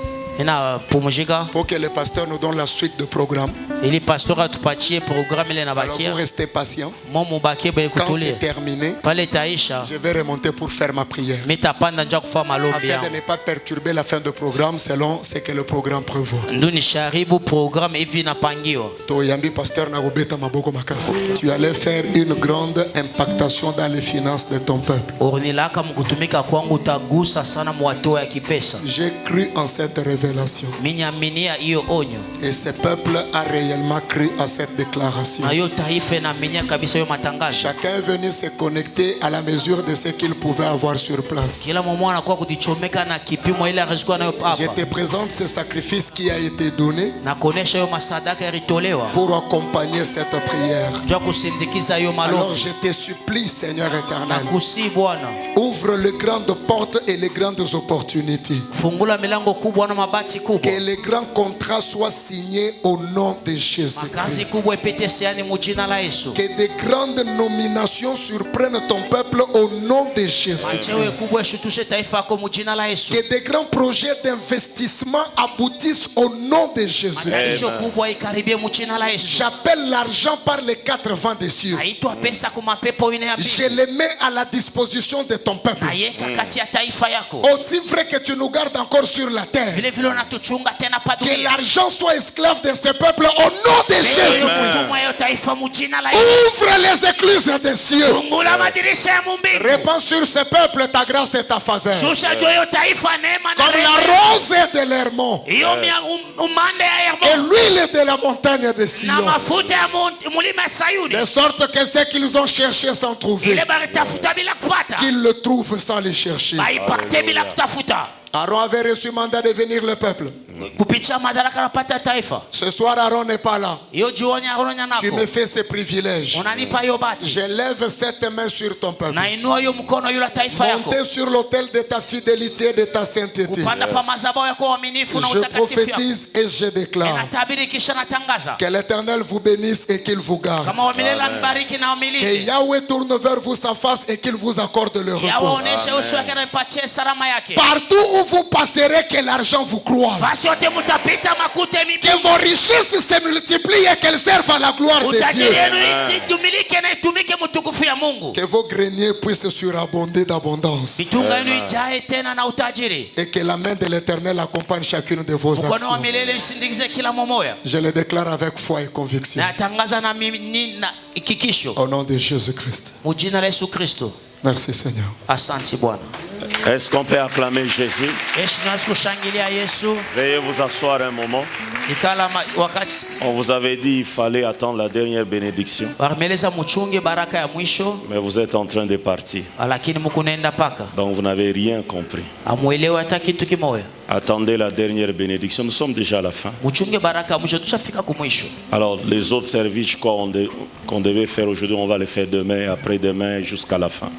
pour que le pasteur nous donne la suite de programme. Alors vous restez patient. Quand c'est terminé, je vais remonter pour faire ma prière, afin de ne pas perturber la fin de programme selon ce que le programme prévoit. Tu allais faire une grande impactation dans les finances de ton peuple. J'ai cru en cette révélation. Et ce peuple a réellement cru à cette déclaration. Chacun est venu se connecter à la mesure de ce qu'il pouvait avoir sur place. Je te présente ce sacrifice qui a été donné pour accompagner cette prière. Alors je te supplie, Seigneur éternel, ouvre les grandes portes et les grandes opportunités. Que les grands contrats soient signés au nom de Jésus. Que de grandes nominations surprennent ton peuple au nom de Jésus. Que de grands projets d'investissement aboutissent au nom de Jésus. J'appelle l'argent par les 4 vents des cieux. Je les mets à la disposition de ton peuple. Aussi vrai que tu nous gardes encore sur la terre, que l'argent soit esclave de ce peuple au nom de Jésus Christ. Ouvre les écluses des cieux. Répands sur ce peuple ta grâce et ta faveur, comme la rose de l'Hermon et l'huile de la montagne de Sion, de sorte que ce qu'ils ont cherché sans trouver, qu'ils le trouvent sans les chercher. Aaron avait reçu mandat de venir le peuple. Ce soir Aaron n'est pas là. Tu me fais ce privilège. Je lève cette main sur ton peuple. Montez sur l'autel de ta fidélité et de ta sainteté. Je prophétise et je déclare que l'Éternel vous bénisse et qu'il vous garde. Que Yahweh tourne vers vous sa face et qu'il vous accorde le repos. Partout où vous passerez, que l'argent vous croise. Que vos richesses se multiplient et qu'elles servent à la gloire de Dieu. Que vos greniers puissent surabonder d'abondance. Et que la main de l'Éternel accompagne chacune de vos actions. Je le déclare avec foi et conviction. Au nom de Jésus-Christ. Merci Seigneur. Est-ce qu'on peut acclamer Jésus? Veuillez vous asseoir un moment. On vous avait dit qu'il fallait attendre la dernière bénédiction. Mais vous êtes en train de partir. Donc vous n'avez rien compris. Attendez la dernière bénédiction. Nous sommes déjà à la fin. Alors les autres services qu'on devait faire aujourd'hui, on va les faire demain, après-demain, jusqu'à la fin.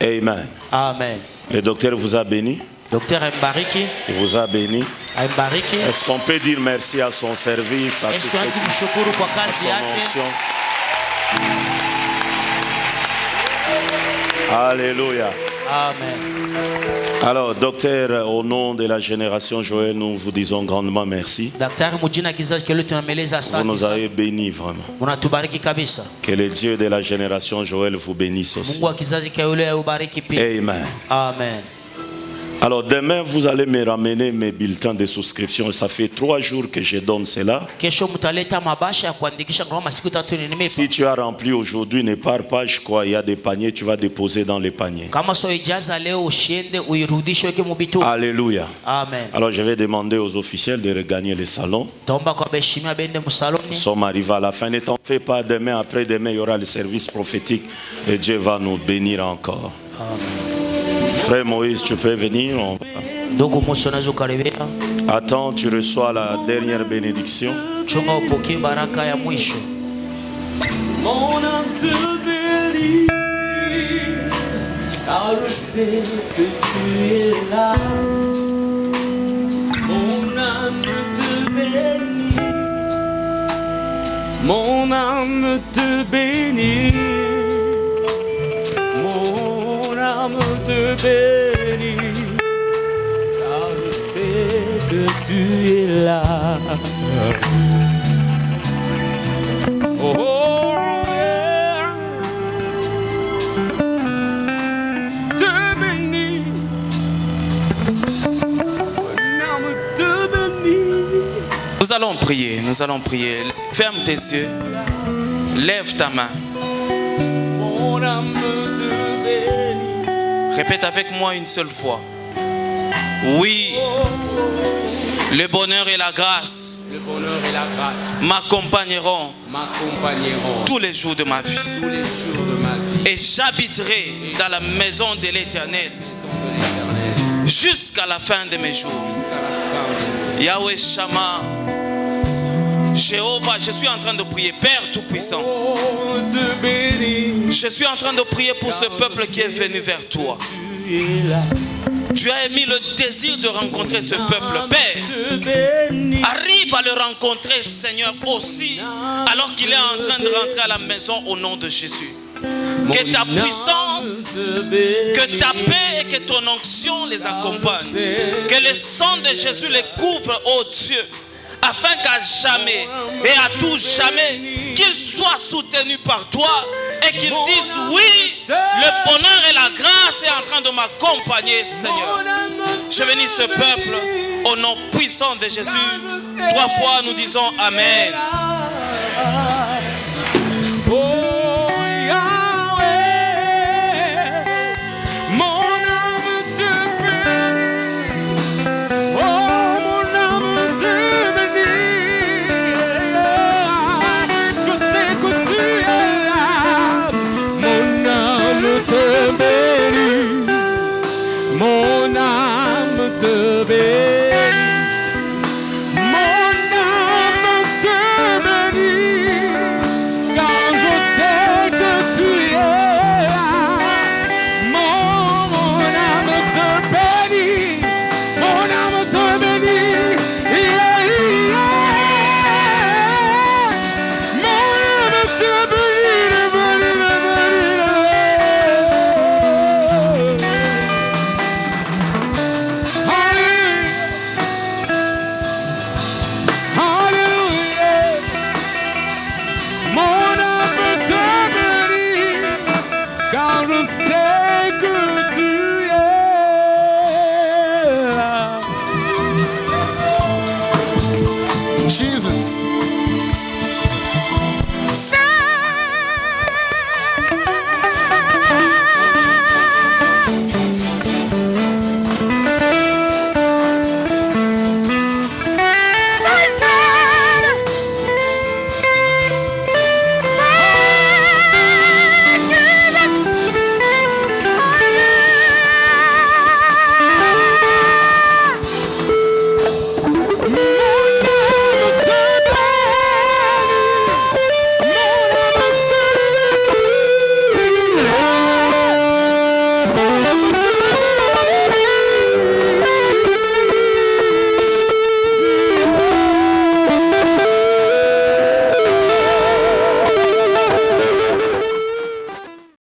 Amen. Amen. Le docteur vous a béni. Il vous a béni. Est-ce qu'on peut dire merci à son service, à tout son onction? Alléluia. Amen. Alors, docteur, au nom de la génération Joël, nous vous disons grandement merci. Vous nous avez bénis vraiment. Que le Dieu de la génération Joël vous bénisse aussi. Amen. Amen. Alors demain, vous allez me ramener mes bulletins de souscription. Ça fait 3 jours que je donne cela. Si tu as rempli aujourd'hui, ne pars pas, je crois, il y a des paniers, tu vas déposer dans les paniers. Alléluia. Amen. Alors je vais demander aux officiels de regagner les salons. Nous sommes arrivés à la fin. Ne t'en fais pas, demain, après-demain, il y aura le service prophétique et Dieu va nous bénir encore. Amen. Frère Moïse, tu peux venir. Attends, tu reçois la dernière bénédiction. Mon âme te bénit, car je sais que tu es là. Mon âme te bénit, mon âme te bénit. Mon âme te bénit, que tu es là. Oh, yeah. Te bénis, mon âme te bénit. Nous allons prier, nous allons prier. Ferme tes yeux, lève ta main. Mon âme te bénit. Répète avec moi une seule fois. Oui, le bonheur et la grâce m'accompagneront tous les jours de ma vie. Et j'habiterai dans la maison de l'Éternel jusqu'à la fin de mes jours. Yahweh Shammah, Jéhovah, je suis en train de prier. Père Tout-Puissant, je suis en train de prier pour ce peuple qui est venu vers toi. Tu as émis le désir de rencontrer ce peuple. Père, arrive à le rencontrer, Seigneur, aussi, alors qu'il est en train de rentrer à la maison au nom de Jésus. Que ta puissance, que ta paix et que ton onction les accompagnent. Que le sang de Jésus les couvre, ô Dieu, afin qu'à jamais et à tout jamais, qu'ils soient soutenus par toi et qu'ils disent oui, le bonheur et la grâce est en train de m'accompagner, Seigneur. Je bénis ce peuple au nom puissant de Jésus. 3 fois nous disons Amen.